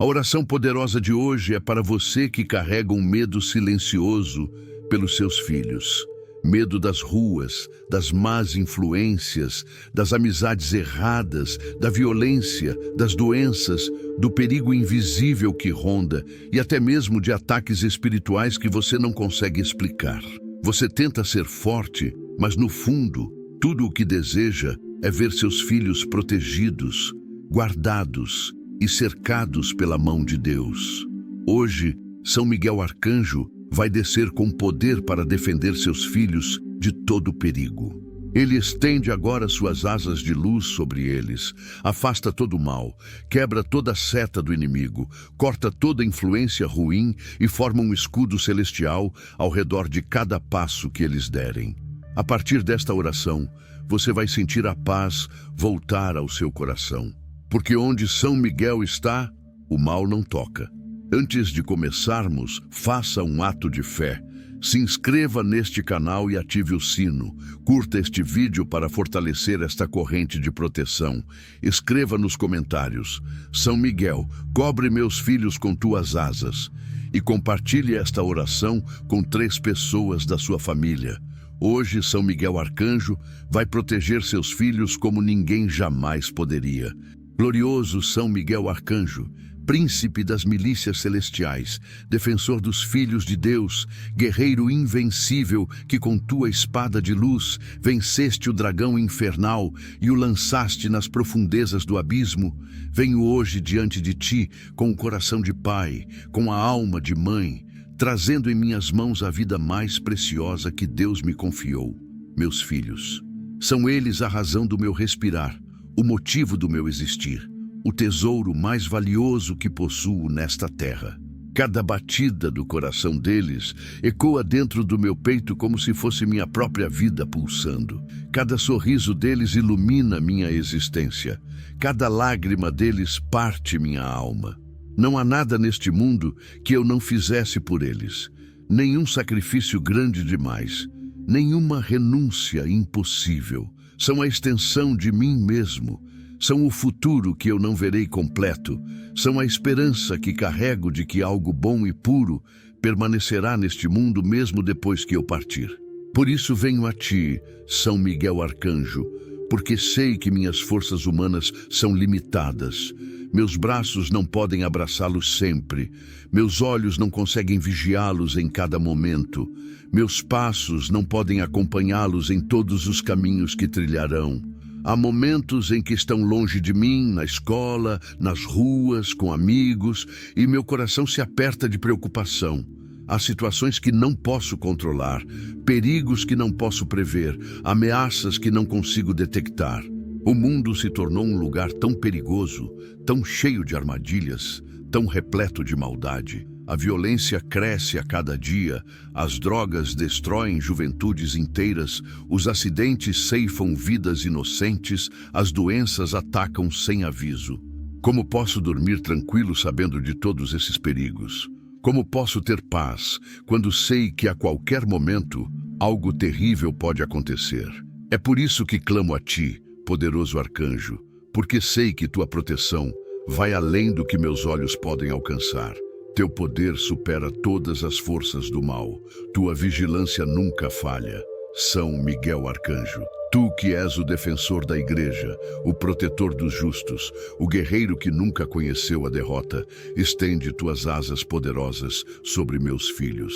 A oração poderosa de hoje é para você que carrega um medo silencioso pelos seus filhos. Medo das ruas, das más influências, das amizades erradas, da violência, das doenças, do perigo invisível que ronda e até mesmo de ataques espirituais que você não consegue explicar. Você tenta ser forte, mas no fundo, tudo o que deseja é ver seus filhos protegidos, guardados e cercados pela mão de Deus. Hoje, São Miguel Arcanjo vai descer com poder para defender seus filhos de todo perigo. Ele estende agora suas asas de luz sobre eles, afasta todo o mal, quebra toda a seta do inimigo, corta toda influência ruim e forma um escudo celestial ao redor de cada passo que eles derem. A partir desta oração, você vai sentir a paz voltar ao seu coração. Porque onde São Miguel está, o mal não toca. Antes de começarmos, faça um ato de fé. Se inscreva neste canal e ative o sino. Curta este vídeo para fortalecer esta corrente de proteção. Escreva nos comentários: São Miguel, cobre meus filhos com tuas asas. E compartilhe esta oração com 3 pessoas da sua família. Hoje, São Miguel Arcanjo vai proteger seus filhos como ninguém jamais poderia. Glorioso São Miguel Arcanjo, príncipe das milícias celestiais, defensor dos filhos de Deus, guerreiro invencível que com tua espada de luz venceste o dragão infernal e o lançaste nas profundezas do abismo, venho hoje diante de ti com o coração de pai, com a alma de mãe, trazendo em minhas mãos a vida mais preciosa que Deus me confiou, meus filhos. São eles a razão do meu respirar, o motivo do meu existir, o tesouro mais valioso que possuo nesta terra. Cada batida do coração deles ecoa dentro do meu peito como se fosse minha própria vida pulsando. Cada sorriso deles ilumina minha existência. Cada lágrima deles parte minha alma. Não há nada neste mundo que eu não fizesse por eles. Nenhum sacrifício grande demais. Nenhuma renúncia impossível. São a extensão de mim mesmo. São o futuro que eu não verei completo. São a esperança que carrego de que algo bom e puro permanecerá neste mundo mesmo depois que eu partir. Por isso venho a ti, São Miguel Arcanjo, porque sei que minhas forças humanas são limitadas. Meus braços não podem abraçá-los sempre. Meus olhos não conseguem vigiá-los em cada momento. Meus passos não podem acompanhá-los em todos os caminhos que trilharão. Há momentos em que estão longe de mim, na escola, nas ruas, com amigos, e meu coração se aperta de preocupação. Há situações que não posso controlar, perigos que não posso prever, ameaças que não consigo detectar. O mundo se tornou um lugar tão perigoso, tão cheio de armadilhas, tão repleto de maldade. A violência cresce a cada dia, as drogas destroem juventudes inteiras, os acidentes ceifam vidas inocentes, as doenças atacam sem aviso. Como posso dormir tranquilo sabendo de todos esses perigos? Como posso ter paz quando sei que a qualquer momento algo terrível pode acontecer? É por isso que clamo a ti, poderoso arcanjo, porque sei que tua proteção vai além do que meus olhos podem alcançar. Teu poder supera todas as forças do mal. Tua vigilância nunca falha. São Miguel Arcanjo, tu que és o defensor da igreja, o protetor dos justos, o guerreiro que nunca conheceu a derrota, estende tuas asas poderosas sobre meus filhos.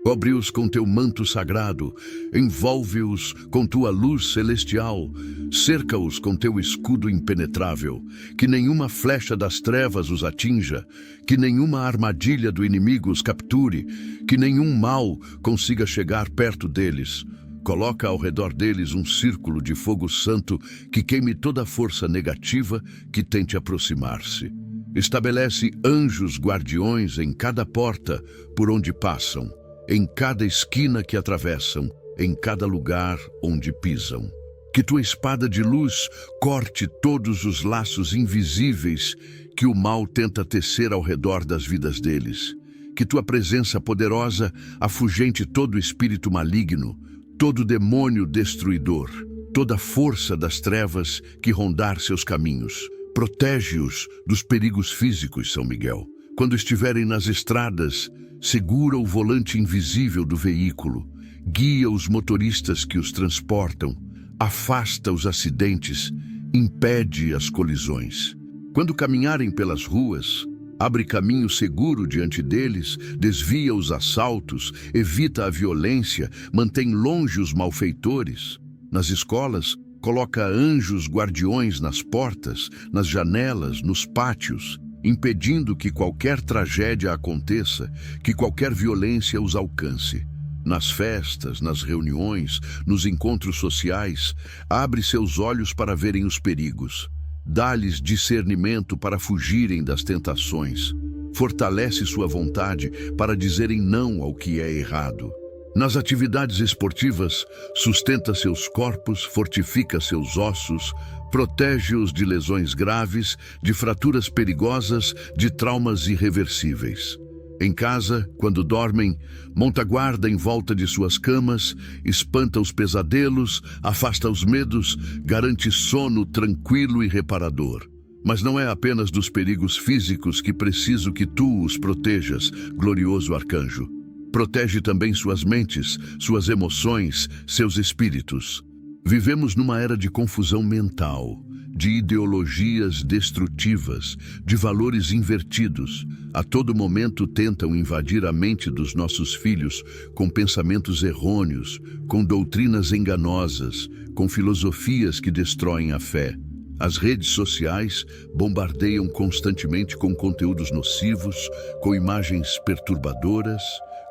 Cobre-os com teu manto sagrado, envolve-os com tua luz celestial, cerca-os com teu escudo impenetrável, que nenhuma flecha das trevas os atinja, que nenhuma armadilha do inimigo os capture, que nenhum mal consiga chegar perto deles. Coloca ao redor deles um círculo de fogo santo que queime toda força negativa que tente aproximar-se. Estabelece anjos guardiões em cada porta por onde passam, em cada esquina que atravessam, em cada lugar onde pisam. Que tua espada de luz corte todos os laços invisíveis que o mal tenta tecer ao redor das vidas deles. Que tua presença poderosa afugente todo espírito maligno, todo demônio destruidor, toda força das trevas que rondar seus caminhos. Protege-os dos perigos físicos, São Miguel. Quando estiverem nas estradas, segura o volante invisível do veículo, guia os motoristas que os transportam, afasta os acidentes, impede as colisões. Quando caminharem pelas ruas, abre caminho seguro diante deles, desvia os assaltos, evita a violência, mantém longe os malfeitores. Nas escolas, coloca anjos guardiões nas portas, nas janelas, nos pátios, impedindo que qualquer tragédia aconteça, que qualquer violência os alcance. Nas festas, nas reuniões, nos encontros sociais, abre seus olhos para verem os perigos. Dá-lhes discernimento para fugirem das tentações. Fortalece sua vontade para dizerem não ao que é errado. Nas atividades esportivas, sustenta seus corpos, fortifica seus ossos, protege-os de lesões graves, de fraturas perigosas, de traumas irreversíveis. Em casa, quando dormem, monta guarda em volta de suas camas, espanta os pesadelos, afasta os medos, garante sono tranquilo e reparador. Mas não é apenas dos perigos físicos que preciso que tu os protejas, glorioso arcanjo. Protege também suas mentes, suas emoções, seus espíritos. Vivemos numa era de confusão mental, de ideologias destrutivas, de valores invertidos. A todo momento tentam invadir a mente dos nossos filhos com pensamentos errôneos, com doutrinas enganosas, com filosofias que destroem a fé. As redes sociais bombardeiam constantemente com conteúdos nocivos, com imagens perturbadoras,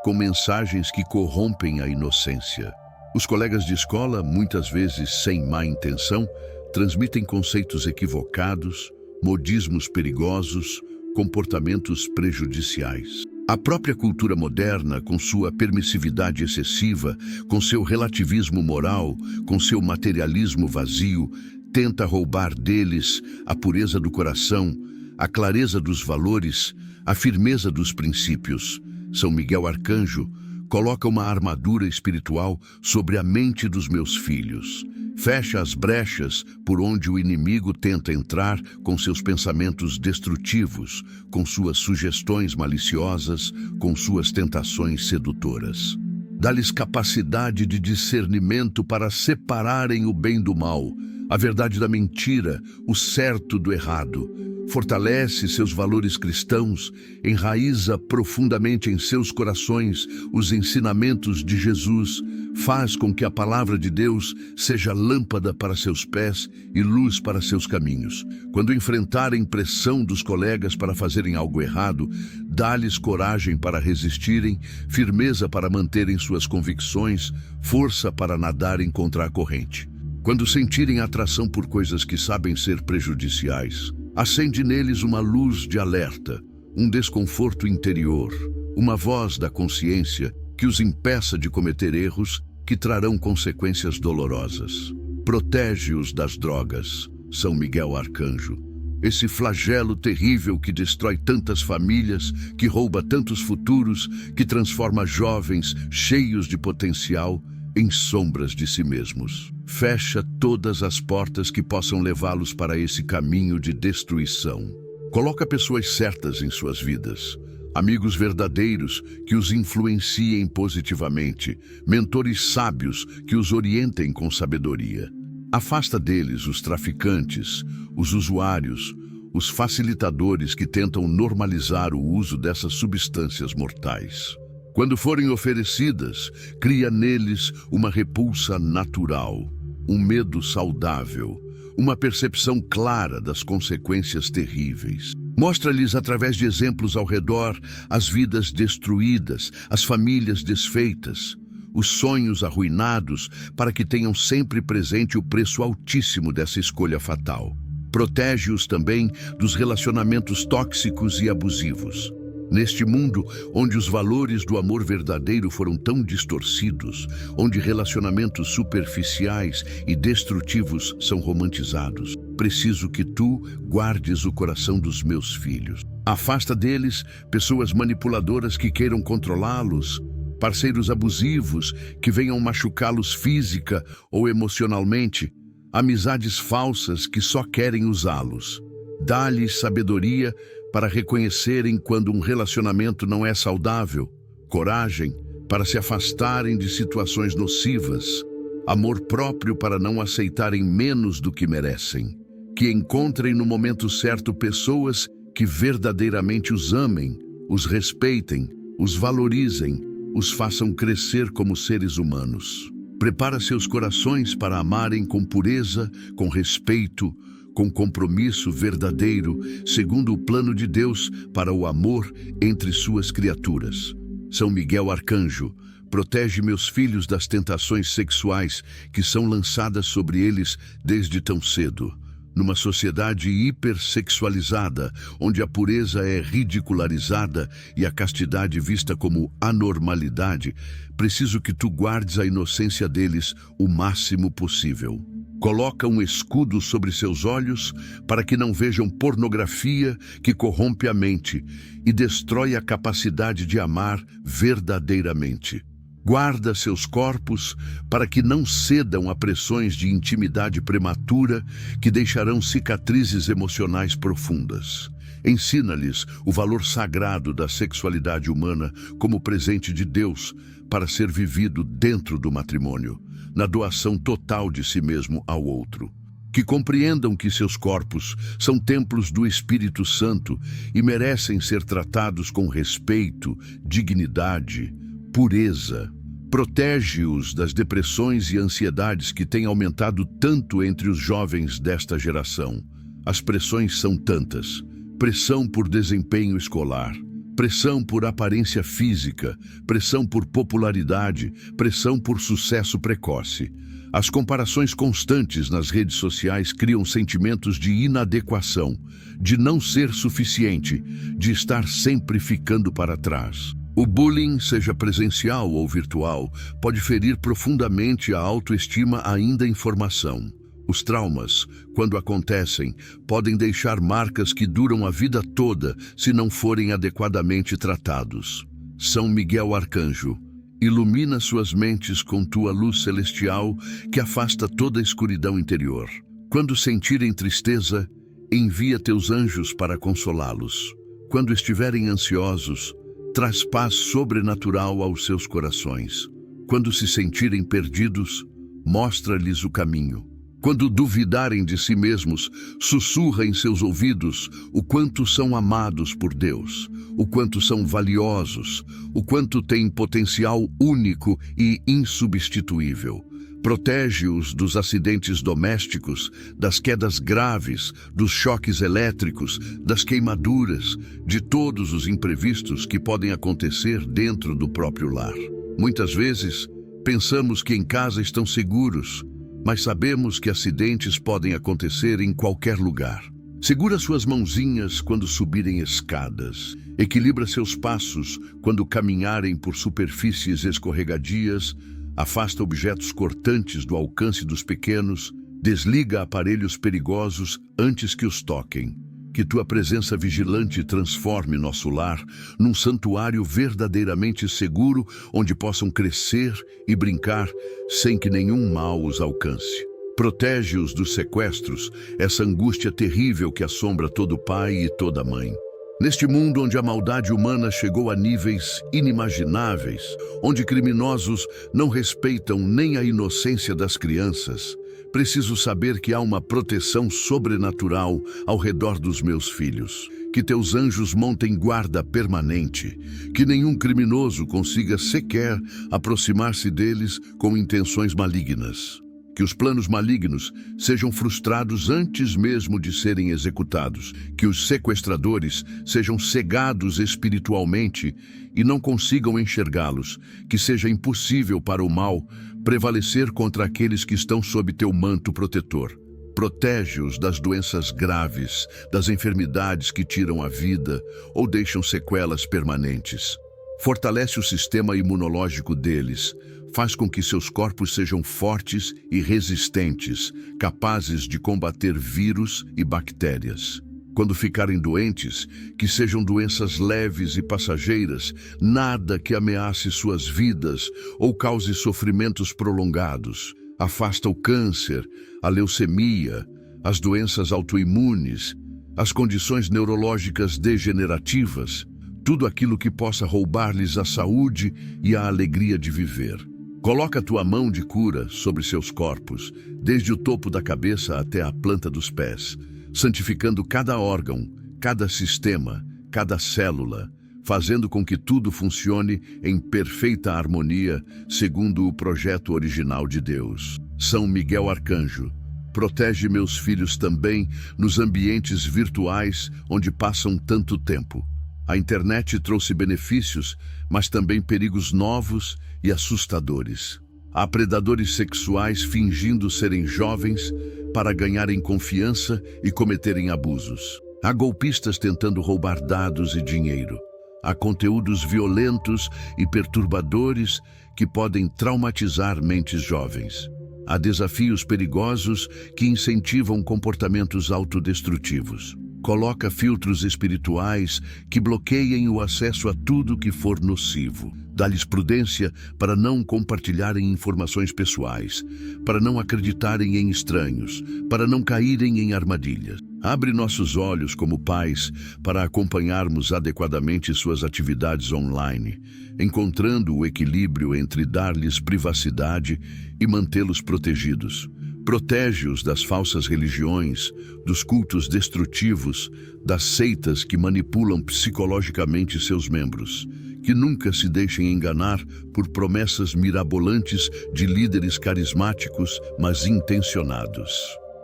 com mensagens que corrompem a inocência. Os colegas de escola, muitas vezes sem má intenção, transmitem conceitos equivocados, modismos perigosos, comportamentos prejudiciais. A própria cultura moderna, com sua permissividade excessiva, com seu relativismo moral, com seu materialismo vazio, tenta roubar deles a pureza do coração, a clareza dos valores, a firmeza dos princípios. São Miguel Arcanjo coloca uma armadura espiritual sobre a mente dos meus filhos. Fecha as brechas por onde o inimigo tenta entrar com seus pensamentos destrutivos, com suas sugestões maliciosas, com suas tentações sedutoras. Dá-lhes capacidade de discernimento para separarem o bem do mal, a verdade da mentira, o certo do errado. Fortalece seus valores cristãos, enraiza profundamente em seus corações os ensinamentos de Jesus, faz com que a palavra de Deus seja lâmpada para seus pés e luz para seus caminhos. Quando enfrentarem pressão dos colegas para fazerem algo errado, dá-lhes coragem para resistirem, firmeza para manterem suas convicções, força para nadarem contra a corrente. Quando sentirem atração por coisas que sabem ser prejudiciais, acende neles uma luz de alerta, um desconforto interior, uma voz da consciência que os impeça de cometer erros que trarão consequências dolorosas. Protege-os das drogas, São Miguel Arcanjo. Esse flagelo terrível que destrói tantas famílias, que rouba tantos futuros, que transforma jovens cheios de potencial em sombras de si mesmos. Fecha todas as portas que possam levá-los para esse caminho de destruição. Coloca pessoas certas em suas vidas, amigos verdadeiros que os influenciem positivamente, mentores sábios que os orientem com sabedoria. Afasta deles os traficantes, os usuários, os facilitadores que tentam normalizar o uso dessas substâncias mortais. Quando forem oferecidas, cria neles uma repulsa natural, um medo saudável, uma percepção clara das consequências terríveis. Mostra-lhes através de exemplos ao redor as vidas destruídas, as famílias desfeitas, os sonhos arruinados, para que tenham sempre presente o preço altíssimo dessa escolha fatal. Protege-os também dos relacionamentos tóxicos e abusivos. Neste mundo, onde os valores do amor verdadeiro foram tão distorcidos, onde relacionamentos superficiais e destrutivos são romantizados, preciso que tu guardes o coração dos meus filhos. Afasta deles pessoas manipuladoras que queiram controlá-los, parceiros abusivos que venham machucá-los física ou emocionalmente, amizades falsas que só querem usá-los. Dá-lhes sabedoria para reconhecerem quando um relacionamento não é saudável, coragem para se afastarem de situações nocivas, amor próprio para não aceitarem menos do que merecem. Que encontrem no momento certo pessoas que verdadeiramente os amem, os respeitem, os valorizem, os façam crescer como seres humanos. Prepara seus corações para amarem com pureza, com respeito, com compromisso verdadeiro, segundo o plano de Deus para o amor entre suas criaturas. São Miguel Arcanjo, protege meus filhos das tentações sexuais que são lançadas sobre eles desde tão cedo. Numa sociedade hipersexualizada, onde a pureza é ridicularizada e a castidade vista como anormalidade, preciso que tu guardes a inocência deles o máximo possível. Coloca um escudo sobre seus olhos para que não vejam pornografia que corrompe a mente e destrói a capacidade de amar verdadeiramente. Guarda seus corpos para que não cedam a pressões de intimidade prematura que deixarão cicatrizes emocionais profundas. Ensina-lhes o valor sagrado da sexualidade humana como presente de Deus para ser vivido dentro do matrimônio, na doação total de si mesmo ao outro. Que compreendam que seus corpos são templos do Espírito Santo e merecem ser tratados com respeito, dignidade, pureza. Protege-os das depressões e ansiedades que têm aumentado tanto entre os jovens desta geração. As pressões são tantas: pressão por desempenho escolar, pressão por aparência física, pressão por popularidade, pressão por sucesso precoce. As comparações constantes nas redes sociais criam sentimentos de inadequação, de não ser suficiente, de estar sempre ficando para trás. O bullying, seja presencial ou virtual, pode ferir profundamente a autoestima ainda em formação. Os traumas, quando acontecem, podem deixar marcas que duram a vida toda se não forem adequadamente tratados. São Miguel Arcanjo, ilumina suas mentes com tua luz celestial que afasta toda a escuridão interior. Quando sentirem tristeza, envia teus anjos para consolá-los. Quando estiverem ansiosos, traz paz sobrenatural aos seus corações. Quando se sentirem perdidos, mostra-lhes o caminho. Quando duvidarem de si mesmos, sussurra em seus ouvidos o quanto são amados por Deus, o quanto são valiosos, o quanto têm potencial único e insubstituível. Protege-os dos acidentes domésticos, das quedas graves, dos choques elétricos, das queimaduras, de todos os imprevistos que podem acontecer dentro do próprio lar. Muitas vezes, pensamos que em casa estão seguros, mas sabemos que acidentes podem acontecer em qualquer lugar. Segura suas mãozinhas quando subirem escadas. Equilibra seus passos quando caminharem por superfícies escorregadias. Afasta objetos cortantes do alcance dos pequenos, desliga aparelhos perigosos antes que os toquem. Que tua presença vigilante transforme nosso lar num santuário verdadeiramente seguro, onde possam crescer e brincar sem que nenhum mal os alcance. Protege-os dos sequestros, essa angústia terrível que assombra todo pai e toda mãe. Neste mundo onde a maldade humana chegou a níveis inimagináveis, onde criminosos não respeitam nem a inocência das crianças, preciso saber que há uma proteção sobrenatural ao redor dos meus filhos. Que teus anjos montem guarda permanente, que nenhum criminoso consiga sequer aproximar-se deles com intenções malignas. Que os planos malignos sejam frustrados antes mesmo de serem executados. Que os sequestradores sejam cegados espiritualmente e não consigam enxergá-los. Que seja impossível para o mal prevalecer contra aqueles que estão sob teu manto protetor. Protege-os das doenças graves, das enfermidades que tiram a vida ou deixam sequelas permanentes. Fortalece o sistema imunológico deles. Faz com que seus corpos sejam fortes e resistentes, capazes de combater vírus e bactérias. Quando ficarem doentes, que sejam doenças leves e passageiras, nada que ameace suas vidas ou cause sofrimentos prolongados. Afasta o câncer, a leucemia, as doenças autoimunes. as condições neurológicas degenerativas, tudo aquilo que possa roubar-lhes a saúde e a alegria de viver. Coloca a tua mão de cura sobre seus corpos, desde o topo da cabeça até a planta dos pés, santificando cada órgão, cada sistema, cada célula, fazendo com que tudo funcione em perfeita harmonia, segundo o projeto original de Deus. São Miguel Arcanjo, protege meus filhos também nos ambientes virtuais onde passam tanto tempo. A internet trouxe benefícios, mas também perigos novos e assustadores. Há predadores sexuais fingindo serem jovens para ganharem confiança e cometerem abusos. Há golpistas tentando roubar dados e dinheiro. Há conteúdos violentos e perturbadores que podem traumatizar mentes jovens. Há desafios perigosos que incentivam comportamentos autodestrutivos. Coloca filtros espirituais que bloqueiem o acesso a tudo que for nocivo. Dá-lhes prudência para não compartilharem informações pessoais, para não acreditarem em estranhos, para não caírem em armadilhas. Abre nossos olhos como pais para acompanharmos adequadamente suas atividades online, encontrando o equilíbrio entre dar-lhes privacidade e mantê-los protegidos. Protege-os das falsas religiões, dos cultos destrutivos, das seitas que manipulam psicologicamente seus membros. Que nunca se deixem enganar por promessas mirabolantes de líderes carismáticos, mas intencionados.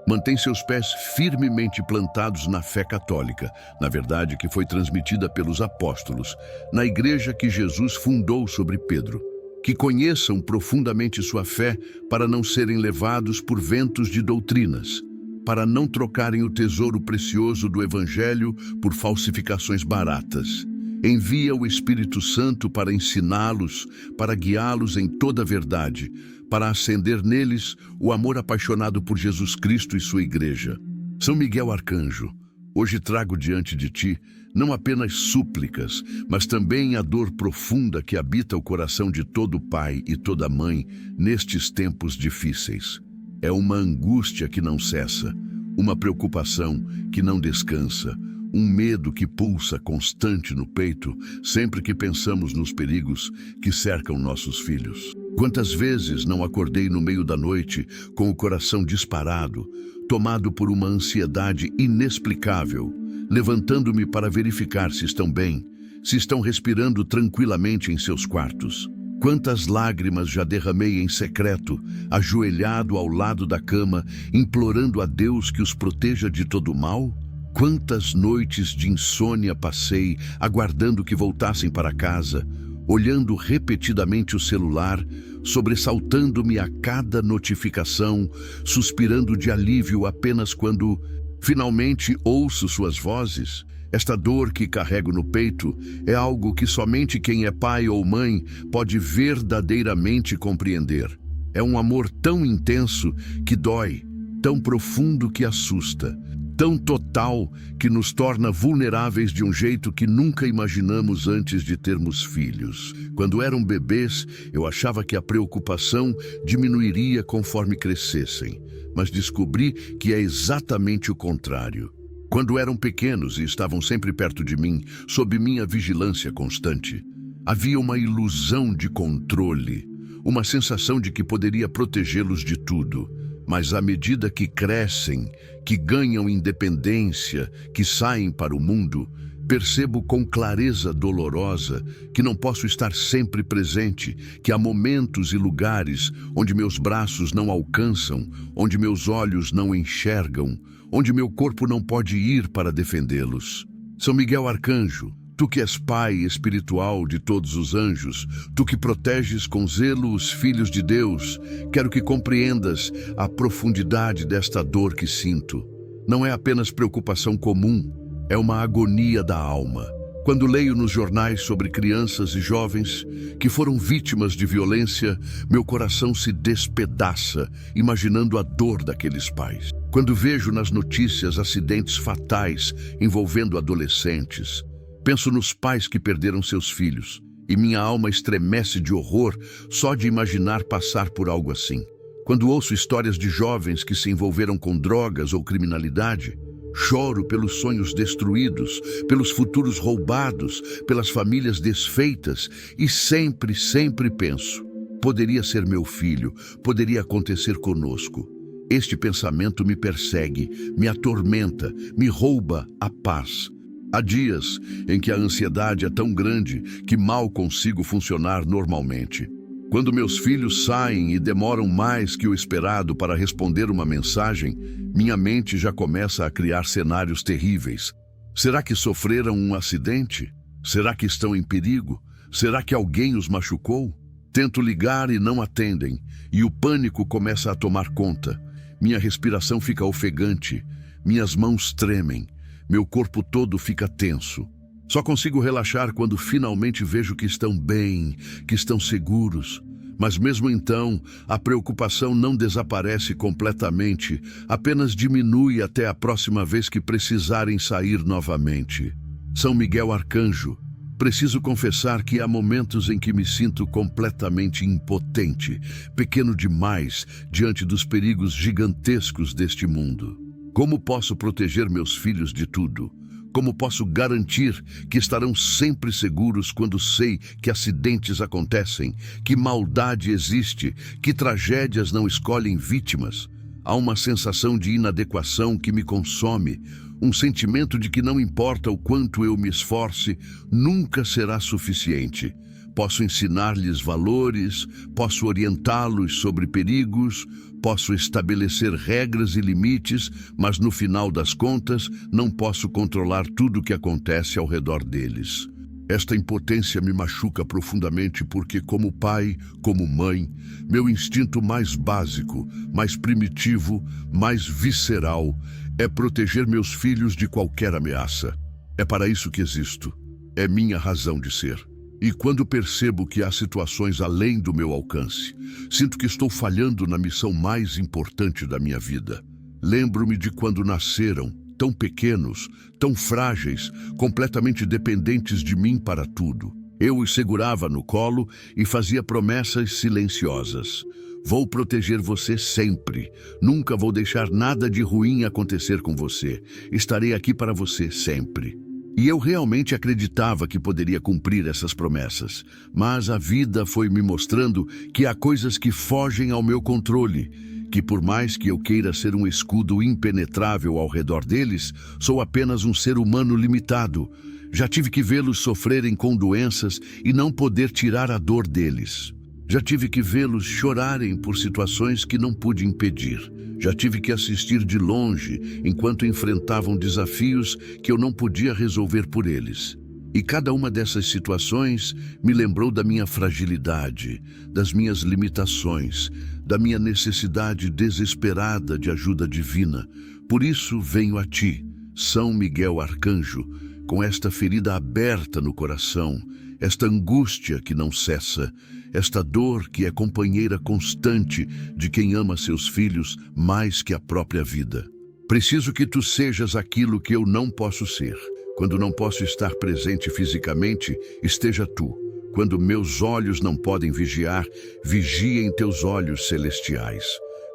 Mantém seus pés firmemente plantados na fé católica, na verdade que foi transmitida pelos apóstolos, na igreja que Jesus fundou sobre Pedro. Que conheçam profundamente sua fé para não serem levados por ventos de doutrinas, para não trocarem o tesouro precioso do Evangelho por falsificações baratas. Envia o Espírito Santo para ensiná-los, para guiá-los em toda a verdade, para acender neles o amor apaixonado por Jesus Cristo e sua igreja. São Miguel Arcanjo, hoje trago diante de ti não apenas súplicas, mas também a dor profunda que habita o coração de todo pai e toda mãe nestes tempos difíceis. É uma angústia que não cessa, uma preocupação que não descansa, um medo que pulsa constante no peito sempre que pensamos nos perigos que cercam nossos filhos. Quantas vezes não acordei no meio da noite com o coração disparado, tomado por uma ansiedade inexplicável, levantando-me para verificar se estão bem, se estão respirando tranquilamente em seus quartos. Quantas lágrimas já derramei em secreto, ajoelhado ao lado da cama, implorando a Deus que os proteja de todo mal? Quantas noites de insônia passei, aguardando que voltassem para casa, olhando repetidamente o celular, sobressaltando-me a cada notificação, suspirando de alívio apenas quando finalmente ouço suas vozes. Esta dor que carrego no peito é algo que somente quem é pai ou mãe pode verdadeiramente compreender. É um amor tão intenso que dói, tão profundo que assusta, tão total que nos torna vulneráveis de um jeito que nunca imaginamos antes de termos filhos. Quando eram bebês, eu achava que a preocupação diminuiria conforme crescessem, mas descobri que é exatamente o contrário. Quando eram pequenos e estavam sempre perto de mim, sob minha vigilância constante, havia uma ilusão de controle, uma sensação de que poderia protegê-los de tudo. Mas à medida que crescem, que ganham independência, que saem para o mundo, percebo com clareza dolorosa que não posso estar sempre presente, que há momentos e lugares onde meus braços não alcançam, onde meus olhos não enxergam, onde meu corpo não pode ir para defendê-los. São Miguel Arcanjo, tu que és pai espiritual de todos os anjos, tu que proteges com zelo os filhos de Deus, quero que compreendas a profundidade desta dor que sinto. Não é apenas preocupação comum, é uma agonia da alma. Quando leio nos jornais sobre crianças e jovens que foram vítimas de violência, meu coração se despedaça, imaginando a dor daqueles pais. Quando vejo nas notícias acidentes fatais envolvendo adolescentes, penso nos pais que perderam seus filhos, e minha alma estremece de horror só de imaginar passar por algo assim. Quando ouço histórias de jovens que se envolveram com drogas ou criminalidade, Choro pelos sonhos destruídos, pelos futuros roubados, pelas famílias desfeitas e sempre penso: poderia ser meu filho, poderia acontecer conosco. Este pensamento me persegue, me atormenta, me rouba a paz. Há dias em que a ansiedade é tão grande que mal consigo funcionar normalmente. Quando meus filhos saem e demoram mais que o esperado para responder uma mensagem, minha mente já começa a criar cenários terríveis. Será que sofreram um acidente? Será que estão em perigo? Será que alguém os machucou? Tento ligar e não atendem, e o pânico começa a tomar conta. Minha respiração fica ofegante, minhas mãos tremem, meu corpo todo fica tenso. Só consigo relaxar quando finalmente vejo que estão bem, que estão seguros. Mas mesmo então, a preocupação não desaparece completamente, apenas diminui até a próxima vez que precisarem sair novamente. São Miguel Arcanjo, preciso confessar que há momentos em que me sinto completamente impotente, pequeno demais diante dos perigos gigantescos deste mundo. Como posso proteger meus filhos de tudo? Como posso garantir que estarão sempre seguros quando sei que acidentes acontecem, que maldade existe, que tragédias não escolhem vítimas? Há uma sensação de inadequação que me consome, um sentimento de que não importa o quanto eu me esforce, nunca será suficiente. Posso ensinar-lhes valores, posso orientá-los sobre perigos, posso estabelecer regras e limites, mas no final das contas não posso controlar tudo o que acontece ao redor deles. Esta impotência me machuca profundamente porque, como pai, como mãe, meu instinto mais básico, mais primitivo, mais visceral é proteger meus filhos de qualquer ameaça. É para isso que existo. É minha razão de ser. E quando percebo que há situações além do meu alcance, sinto que estou falhando na missão mais importante da minha vida. Lembro-me de quando nasceram, tão pequenos, tão frágeis, completamente dependentes de mim para tudo. Eu os segurava no colo e fazia promessas silenciosas. Vou proteger você sempre. Nunca vou deixar nada de ruim acontecer com você. Estarei aqui para você sempre. E eu realmente acreditava que poderia cumprir essas promessas, mas a vida foi me mostrando que há coisas que fogem ao meu controle, que por mais que eu queira ser um escudo impenetrável ao redor deles, sou apenas um ser humano limitado. Já tive que vê-los sofrerem com doenças e não poder tirar a dor deles. Já tive que vê-los chorarem por situações que não pude impedir. Já tive que assistir de longe enquanto enfrentavam desafios que eu não podia resolver por eles. E cada uma dessas situações me lembrou da minha fragilidade, das minhas limitações, da minha necessidade desesperada de ajuda divina. Por isso venho a ti, São Miguel Arcanjo, com esta ferida aberta no coração, esta angústia que não cessa, esta dor que é companheira constante de quem ama seus filhos mais que a própria vida. Preciso que tu sejas aquilo que eu não posso ser. Quando não posso estar presente fisicamente, esteja tu. Quando meus olhos não podem vigiar, vigiem teus olhos celestiais.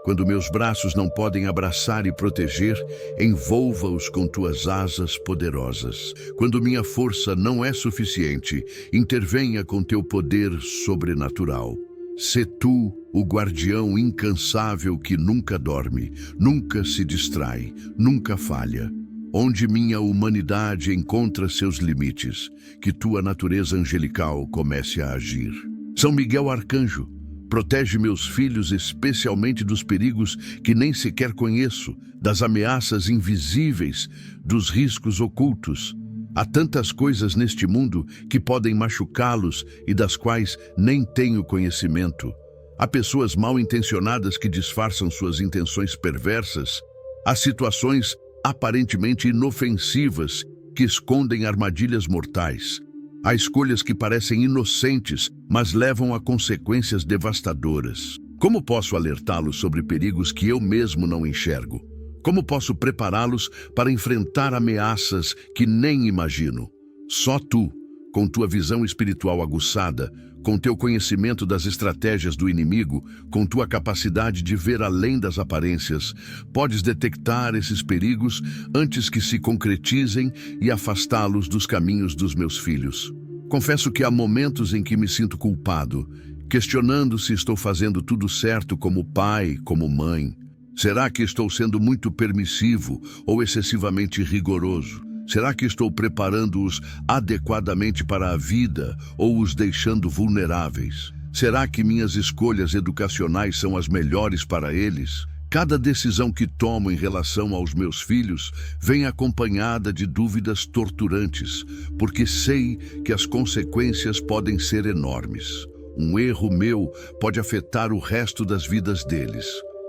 Quando meus braços não podem abraçar e proteger, envolva-os com tuas asas poderosas. Quando minha força não é suficiente, intervenha com teu poder sobrenatural. Sê tu o guardião incansável que nunca dorme, nunca se distrai, nunca falha. Onde minha humanidade encontra seus limites, que tua natureza angelical comece a agir. São Miguel Arcanjo, protege meus filhos especialmente dos perigos que nem sequer conheço, das ameaças invisíveis, dos riscos ocultos. Há tantas coisas neste mundo que podem machucá-los e das quais nem tenho conhecimento. Há pessoas mal intencionadas que disfarçam suas intenções perversas. Há situações aparentemente inofensivas que escondem armadilhas mortais. Há escolhas que parecem inocentes, mas levam a consequências devastadoras. Como posso alertá-los sobre perigos que eu mesmo não enxergo? Como posso prepará-los para enfrentar ameaças que nem imagino? Só tu, Com tua visão espiritual aguçada, com teu conhecimento das estratégias do inimigo, com tua capacidade de ver além das aparências, podes detectar esses perigos antes que se concretizem e afastá-los dos caminhos dos meus filhos. Confesso que há momentos em que me sinto culpado, questionando se estou fazendo tudo certo como pai, como mãe. Será que estou sendo muito permissivo ou excessivamente rigoroso? Será que estou preparando-os adequadamente para a vida ou os deixando vulneráveis? Será que minhas escolhas educacionais são as melhores para eles? Cada decisão que tomo em relação aos meus filhos vem acompanhada de dúvidas torturantes, porque sei que as consequências podem ser enormes. Um erro meu pode afetar o resto das vidas deles.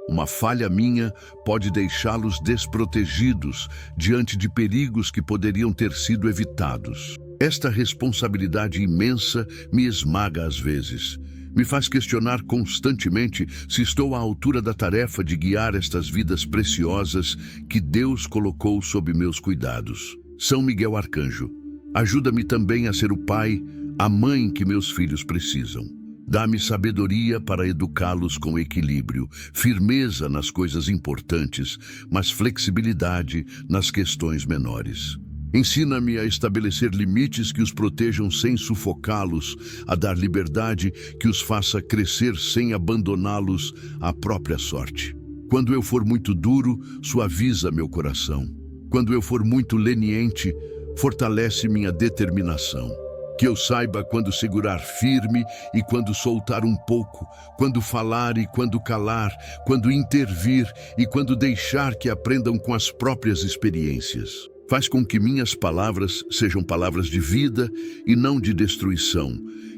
Uma falha minha pode deixá-los desprotegidos diante de perigos que poderiam ter sido evitados. Esta responsabilidade imensa me esmaga às vezes. Me faz questionar constantemente se estou à altura da tarefa de guiar estas vidas preciosas que Deus colocou sob meus cuidados. São Miguel Arcanjo, ajuda-me também a ser o pai, a mãe que meus filhos precisam. Dá-me sabedoria para educá-los com equilíbrio, firmeza nas coisas importantes, mas flexibilidade nas questões menores. Ensina-me a estabelecer limites que os protejam sem sufocá-los, a dar liberdade que os faça crescer sem abandoná-los à própria sorte. Quando eu for muito duro, suaviza meu coração. Quando eu for muito leniente, fortalece minha determinação. Que eu saiba quando segurar firme e quando soltar um pouco, quando falar e quando calar, quando intervir e quando deixar que aprendam com as próprias experiências. Faz com que minhas palavras sejam palavras de vida e não de destruição,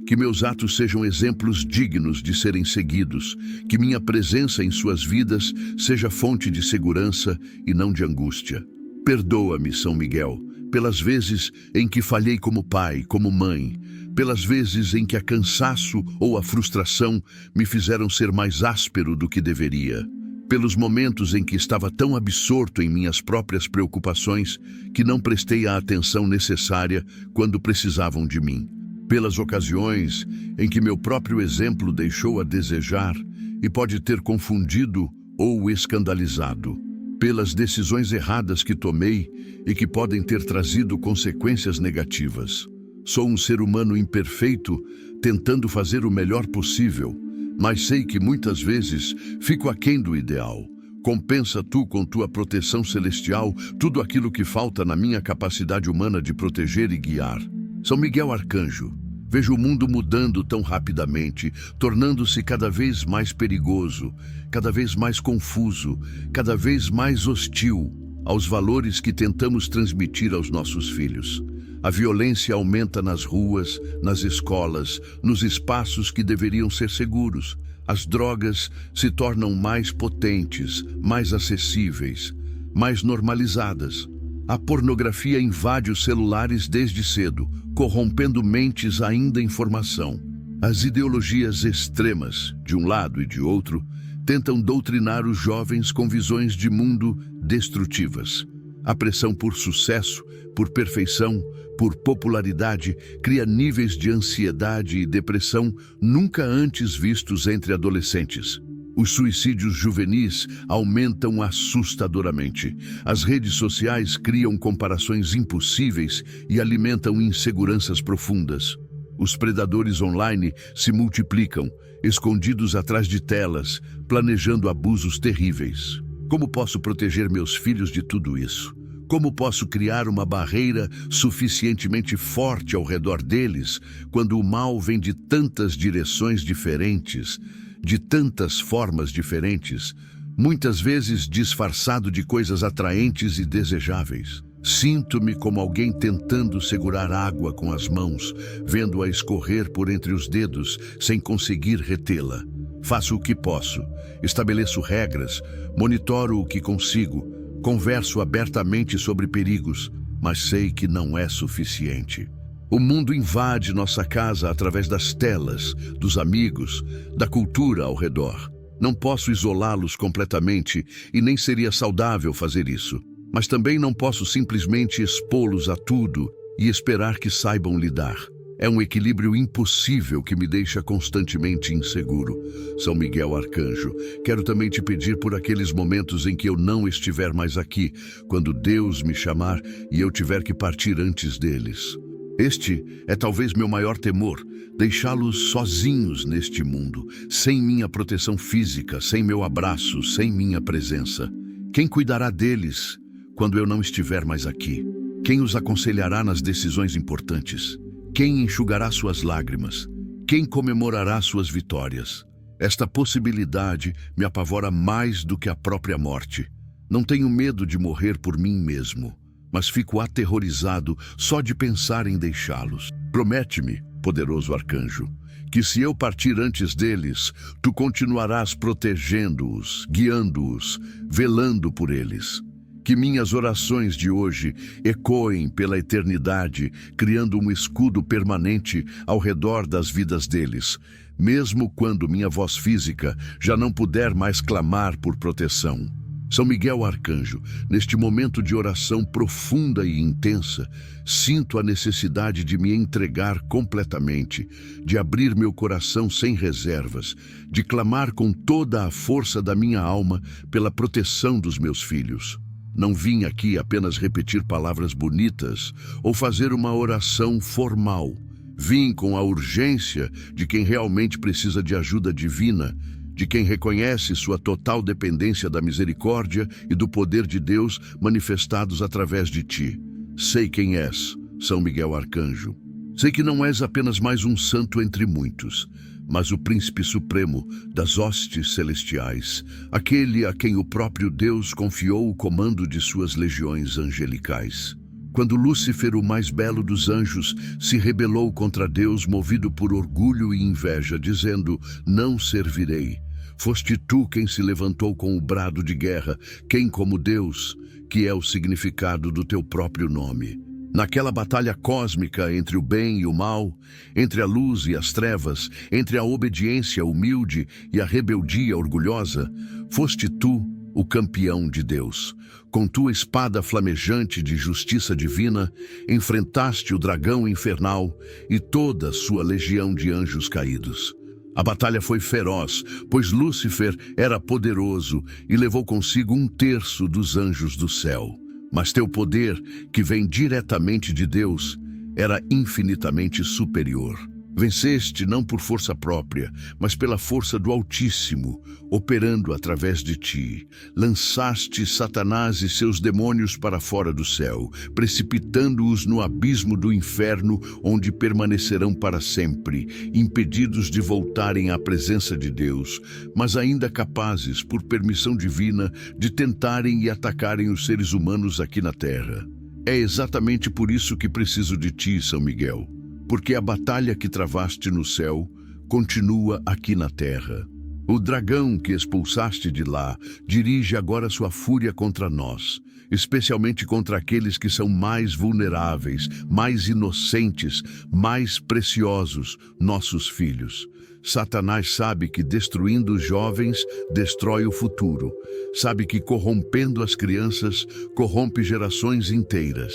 que meus atos sejam exemplos dignos de serem seguidos, que minha presença em suas vidas seja fonte de segurança e não de angústia. Perdoa-me, São Miguel, pelas vezes em que falhei como pai, como mãe, pelas vezes em que a cansaço ou a frustração me fizeram ser mais áspero do que deveria, pelos momentos em que estava tão absorto em minhas próprias preocupações que não prestei a atenção necessária quando precisavam de mim, pelas ocasiões em que meu próprio exemplo deixou a desejar e pode ter confundido ou escandalizado, pelas decisões erradas que tomei e que podem ter trazido consequências negativas. Sou um ser humano imperfeito, tentando fazer o melhor possível, mas sei que muitas vezes fico aquém do ideal. Compensa tu com tua proteção celestial tudo aquilo que falta na minha capacidade humana de proteger e guiar. São Miguel Arcanjo, vejo o mundo mudando tão rapidamente, tornando-se cada vez mais perigoso, cada vez mais confuso, cada vez mais hostil aos valores que tentamos transmitir aos nossos filhos. A violência aumenta nas ruas, nas escolas, nos espaços que deveriam ser seguros. As drogas se tornam mais potentes, mais acessíveis, mais normalizadas. A pornografia invade os celulares desde cedo, corrompendo mentes ainda em formação. As ideologias extremas, de um lado e de outro, tentam doutrinar os jovens com visões de mundo destrutivas. A pressão por sucesso, por perfeição, por popularidade, cria níveis de ansiedade e depressão nunca antes vistos entre adolescentes. Os suicídios juvenis aumentam assustadoramente. As redes sociais criam comparações impossíveis e alimentam inseguranças profundas. Os predadores online se multiplicam, escondidos atrás de telas, planejando abusos terríveis. Como posso proteger meus filhos de tudo isso? Como posso criar uma barreira suficientemente forte ao redor deles quando o mal vem de tantas direções diferentes, de tantas formas diferentes, muitas vezes disfarçado de coisas atraentes e desejáveis? Sinto-me como alguém tentando segurar água com as mãos, vendo-a escorrer por entre os dedos sem conseguir retê-la. Faço o que posso, estabeleço regras, monitoro o que consigo, converso abertamente sobre perigos, mas sei que não é suficiente. O mundo invade nossa casa através das telas, dos amigos, da cultura ao redor. Não posso isolá-los completamente e nem seria saudável fazer isso. Mas também não posso simplesmente expô-los a tudo e esperar que saibam lidar. É um equilíbrio impossível que me deixa constantemente inseguro. São Miguel Arcanjo, quero também te pedir por aqueles momentos em que eu não estiver mais aqui, quando Deus me chamar e eu tiver que partir antes deles. Este é talvez meu maior temor, deixá-los sozinhos neste mundo, sem minha proteção física, sem meu abraço, sem minha presença. Quem cuidará deles quando eu não estiver mais aqui? Quem os aconselhará nas decisões importantes? Quem enxugará suas lágrimas? Quem comemorará suas vitórias? Esta possibilidade me apavora mais do que a própria morte. Não tenho medo de morrer por mim mesmo, mas fico aterrorizado só de pensar em deixá-los. Promete-me, poderoso arcanjo, que se eu partir antes deles, tu continuarás protegendo-os, guiando-os, velando por eles. Que minhas orações de hoje ecoem pela eternidade, criando um escudo permanente ao redor das vidas deles, mesmo quando minha voz física já não puder mais clamar por proteção. São Miguel Arcanjo, neste momento de oração profunda e intensa, sinto a necessidade de me entregar completamente, de abrir meu coração sem reservas, de clamar com toda a força da minha alma pela proteção dos meus filhos. Não vim aqui apenas repetir palavras bonitas ou fazer uma oração formal. Vim com a urgência de quem realmente precisa de ajuda divina, de quem reconhece sua total dependência da misericórdia e do poder de Deus manifestados através de ti. Sei quem és, São Miguel Arcanjo. Sei que não és apenas mais um santo entre muitos, mas o príncipe supremo das hostes celestiais, aquele a quem o próprio Deus confiou o comando de suas legiões angelicais. Quando Lúcifer, o mais belo dos anjos, se rebelou contra Deus movido por orgulho e inveja, dizendo: "Não servirei", foste tu quem se levantou com o brado de guerra, quem como Deus, que é o significado do teu próprio nome. Naquela batalha cósmica entre o bem e o mal, entre a luz e as trevas, entre a obediência humilde e a rebeldia orgulhosa, foste tu o campeão de Deus. Com tua espada flamejante de justiça divina, enfrentaste o dragão infernal e toda a sua legião de anjos caídos. A batalha foi feroz, pois Lúcifer era poderoso e levou consigo 1/3 dos anjos do céu. Mas teu poder, que vem diretamente de Deus, era infinitamente superior. Venceste não por força própria, mas pela força do Altíssimo, operando através de ti. Lançaste Satanás e seus demônios para fora do céu, precipitando-os no abismo do inferno, onde permanecerão para sempre, impedidos de voltarem à presença de Deus, mas ainda capazes, por permissão divina, de tentarem e atacarem os seres humanos aqui na Terra. É exatamente por isso que preciso de ti, São Miguel. Porque a batalha que travaste no céu continua aqui na terra. O dragão que expulsaste de lá dirige agora sua fúria contra nós, especialmente contra aqueles que são mais vulneráveis, mais inocentes, mais preciosos, nossos filhos. Satanás sabe que destruindo os jovens, destrói o futuro. Sabe que corrompendo as crianças, corrompe gerações inteiras.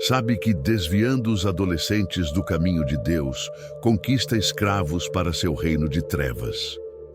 Sabe que desviando os adolescentes do caminho de Deus, conquista escravos para seu reino de trevas.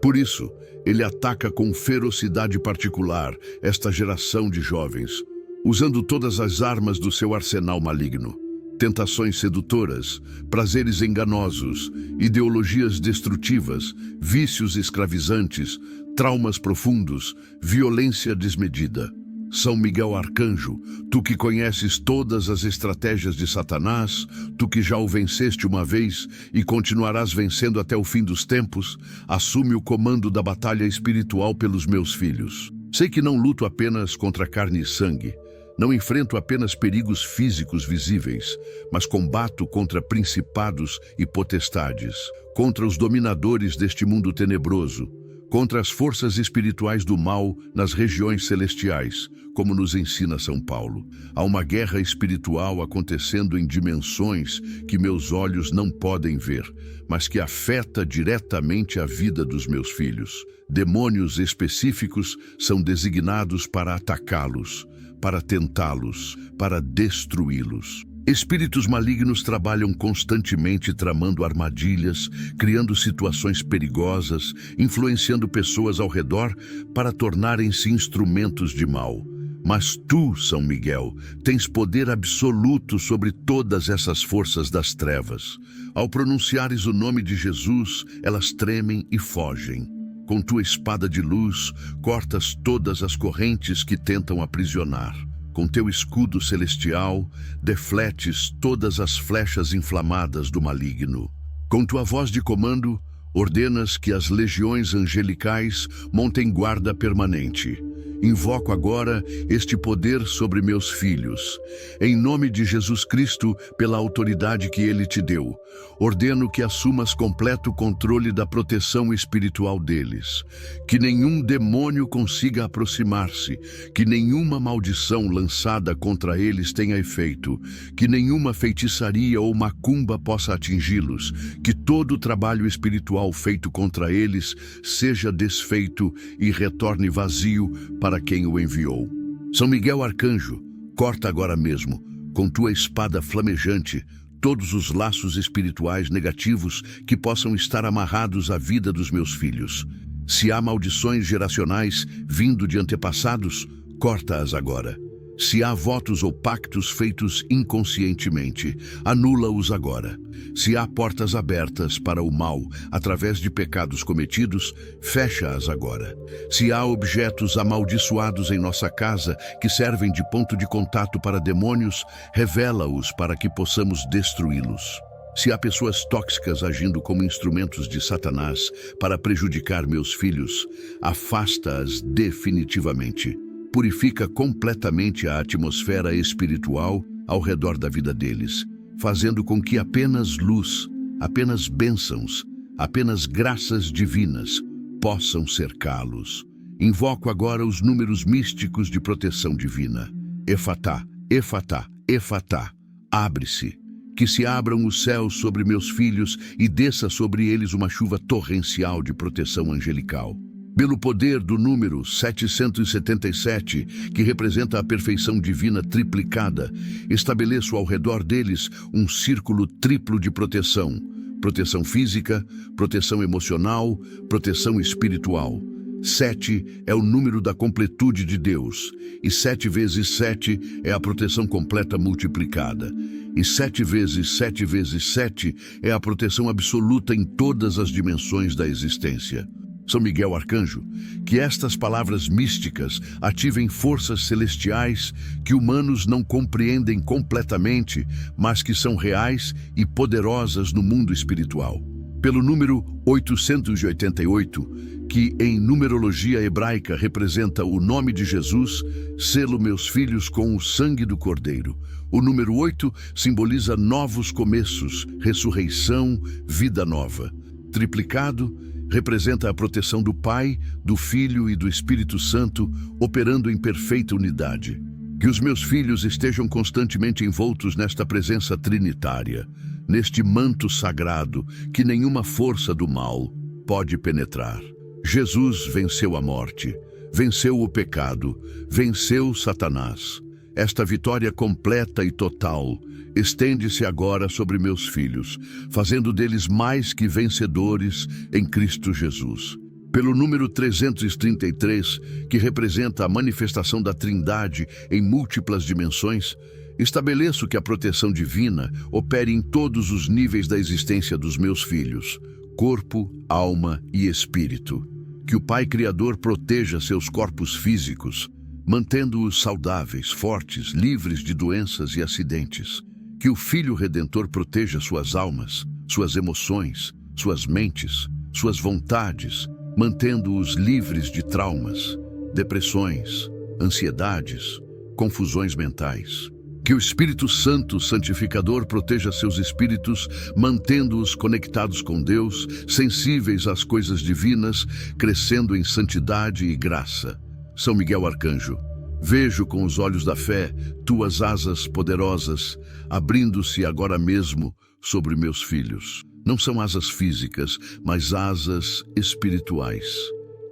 Por isso, ele ataca com ferocidade particular esta geração de jovens, usando todas as armas do seu arsenal maligno. Tentações sedutoras, prazeres enganosos, ideologias destrutivas, vícios escravizantes, traumas profundos, violência desmedida. São Miguel Arcanjo, tu que conheces todas as estratégias de Satanás, tu que já o venceste uma vez e continuarás vencendo até o fim dos tempos, assume o comando da batalha espiritual pelos meus filhos. Sei que não luto apenas contra carne e sangue, não enfrento apenas perigos físicos visíveis, mas combato contra principados e potestades, contra os dominadores deste mundo tenebroso, contra as forças espirituais do mal nas regiões celestiais, como nos ensina São Paulo. Há uma guerra espiritual acontecendo em dimensões que meus olhos não podem ver, mas que afeta diretamente a vida dos meus filhos. Demônios específicos são designados para atacá-los, para tentá-los, para destruí-los. Espíritos malignos trabalham constantemente tramando armadilhas, criando situações perigosas, influenciando pessoas ao redor para tornarem-se instrumentos de mal. Mas tu, São Miguel, tens poder absoluto sobre todas essas forças das trevas. Ao pronunciares o nome de Jesus, elas tremem e fogem. Com tua espada de luz, cortas todas as correntes que tentam aprisionar. Com teu escudo celestial, defletes todas as flechas inflamadas do maligno. Com tua voz de comando, ordenas que as legiões angelicais montem guarda permanente. Invoco agora este poder sobre meus filhos. Em nome de Jesus Cristo, pela autoridade que Ele te deu, ordeno que assumas completo controle da proteção espiritual deles. Que nenhum demônio consiga aproximar-se, que nenhuma maldição lançada contra eles tenha efeito, que nenhuma feitiçaria ou macumba possa atingi-los, que todo o trabalho espiritual feito contra eles seja desfeito e retorne vazio para quem o enviou. São Miguel Arcanjo, corta agora mesmo, com tua espada flamejante, todos os laços espirituais negativos que possam estar amarrados à vida dos meus filhos. Se há maldições geracionais vindo de antepassados, corta-as agora. Se há votos ou pactos feitos inconscientemente, anula-os agora. Se há portas abertas para o mal através de pecados cometidos, fecha-as agora. Se há objetos amaldiçoados em nossa casa que servem de ponto de contato para demônios, revela-os para que possamos destruí-los. Se há pessoas tóxicas agindo como instrumentos de Satanás para prejudicar meus filhos, afasta-as definitivamente. Purifica completamente a atmosfera espiritual ao redor da vida deles, fazendo com que apenas luz, apenas bênçãos, apenas graças divinas possam cercá-los. Invoco agora os números místicos de proteção divina. Efatá, Efatá, Efatá, abre-se. Que se abram os céus sobre meus filhos e desça sobre eles uma chuva torrencial de proteção angelical. Pelo poder do número 777, que representa a perfeição divina triplicada, estabeleço ao redor deles um círculo triplo de proteção. Proteção física, proteção emocional, proteção espiritual. 7 é o número da completude de Deus, e 7 vezes 7 é a proteção completa multiplicada. E 7 vezes 7 vezes 7 é a proteção absoluta em todas as dimensões da existência. São Miguel Arcanjo, que estas palavras místicas ativem forças celestiais que humanos não compreendem completamente, mas que são reais e poderosas no mundo espiritual. Pelo número 888, que em numerologia hebraica representa o nome de Jesus, selo meus filhos com o sangue do Cordeiro. O número 8 simboliza novos começos, ressurreição, vida nova. Triplicado representa a proteção do Pai, do Filho e do Espírito Santo, operando em perfeita unidade. Que os meus filhos estejam constantemente envoltos nesta presença trinitária, neste manto sagrado que nenhuma força do mal pode penetrar. Jesus venceu a morte, venceu o pecado, venceu Satanás. Esta vitória completa e total estende-se agora sobre meus filhos, fazendo deles mais que vencedores em Cristo Jesus. Pelo número 333, que representa a manifestação da Trindade em múltiplas dimensões, estabeleço que a proteção divina opere em todos os níveis da existência dos meus filhos, corpo, alma e espírito. Que o Pai Criador proteja seus corpos físicos, mantendo-os saudáveis, fortes, livres de doenças e acidentes. Que o Filho Redentor proteja suas almas, suas emoções, suas mentes, suas vontades, mantendo-os livres de traumas, depressões, ansiedades, confusões mentais. Que o Espírito Santo Santificador proteja seus espíritos, mantendo-os conectados com Deus, sensíveis às coisas divinas, crescendo em santidade e graça. São Miguel Arcanjo, vejo com os olhos da fé tuas asas poderosas, abrindo-se agora mesmo sobre meus filhos. Não são asas físicas, mas asas espirituais,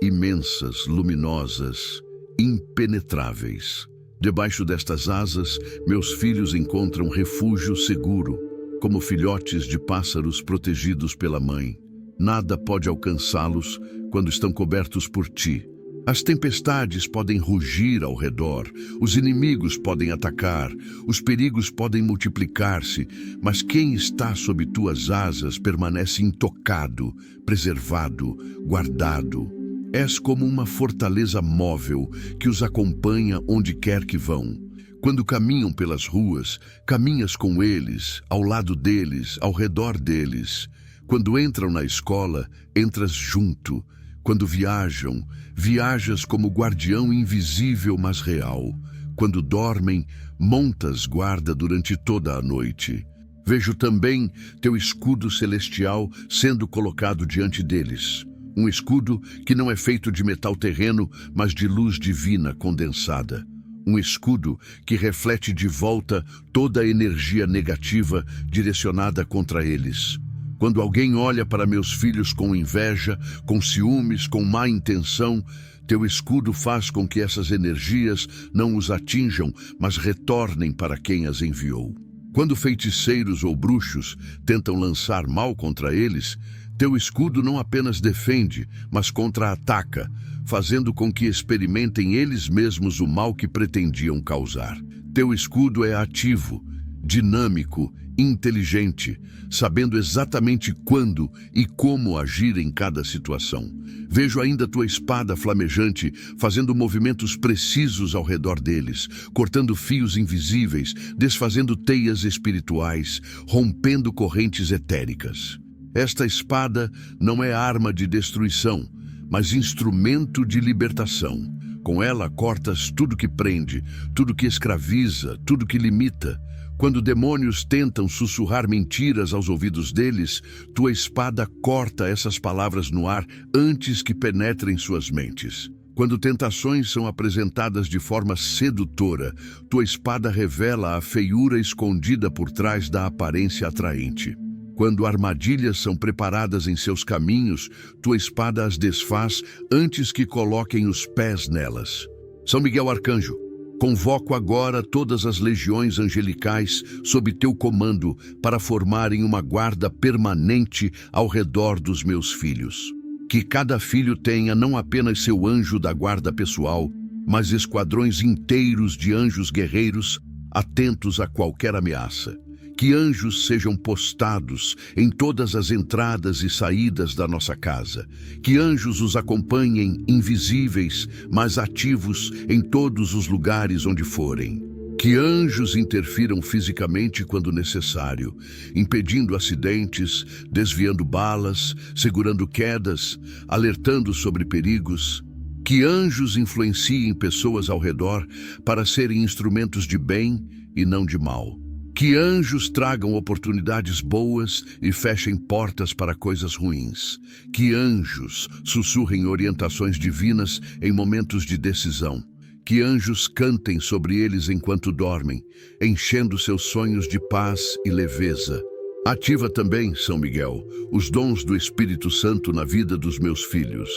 imensas, luminosas, impenetráveis. Debaixo destas asas, meus filhos encontram refúgio seguro, como filhotes de pássaros protegidos pela mãe. Nada pode alcançá-los quando estão cobertos por ti. As tempestades podem rugir ao redor, os inimigos podem atacar, os perigos podem multiplicar-se, mas quem está sob tuas asas permanece intocado, preservado, guardado. És como uma fortaleza móvel que os acompanha onde quer que vão. Quando caminham pelas ruas, caminhas com eles, ao lado deles, ao redor deles. Quando entram na escola, entras junto. Quando viajam, viajas como guardião invisível, mas real. Quando dormem, montas guarda durante toda a noite. Vejo também teu escudo celestial sendo colocado diante deles. Um escudo que não é feito de metal terreno, mas de luz divina condensada. Um escudo que reflete de volta toda a energia negativa direcionada contra eles. Quando alguém olha para meus filhos com inveja, com ciúmes, com má intenção, teu escudo faz com que essas energias não os atinjam, mas retornem para quem as enviou. Quando feiticeiros ou bruxos tentam lançar mal contra eles, teu escudo não apenas defende, mas contra-ataca, fazendo com que experimentem eles mesmos o mal que pretendiam causar. Teu escudo é ativo, dinâmico, inteligente, sabendo exatamente quando e como agir em cada situação. Vejo ainda tua espada flamejante fazendo movimentos precisos ao redor deles, cortando fios invisíveis, desfazendo teias espirituais, rompendo correntes etéricas. Esta espada não é arma de destruição, mas instrumento de libertação. Com ela cortas tudo que prende, tudo que escraviza, tudo que limita. Quando demônios tentam sussurrar mentiras aos ouvidos deles, tua espada corta essas palavras no ar antes que penetrem suas mentes. Quando tentações são apresentadas de forma sedutora, tua espada revela a feiura escondida por trás da aparência atraente. Quando armadilhas são preparadas em seus caminhos, tua espada as desfaz antes que coloquem os pés nelas. São Miguel Arcanjo, convoco agora todas as legiões angelicais sob teu comando para formarem uma guarda permanente ao redor dos meus filhos. Que cada filho tenha não apenas seu anjo da guarda pessoal, mas esquadrões inteiros de anjos guerreiros atentos a qualquer ameaça. Que anjos sejam postados em todas as entradas e saídas da nossa casa. Que anjos os acompanhem invisíveis, mas ativos em todos os lugares onde forem. Que anjos interfiram fisicamente quando necessário, impedindo acidentes, desviando balas, segurando quedas, alertando sobre perigos. Que anjos influenciem pessoas ao redor para serem instrumentos de bem e não de mal. Que anjos tragam oportunidades boas e fechem portas para coisas ruins. Que anjos sussurrem orientações divinas em momentos de decisão. Que anjos cantem sobre eles enquanto dormem, enchendo seus sonhos de paz e leveza. Ativa também, São Miguel, os dons do Espírito Santo na vida dos meus filhos.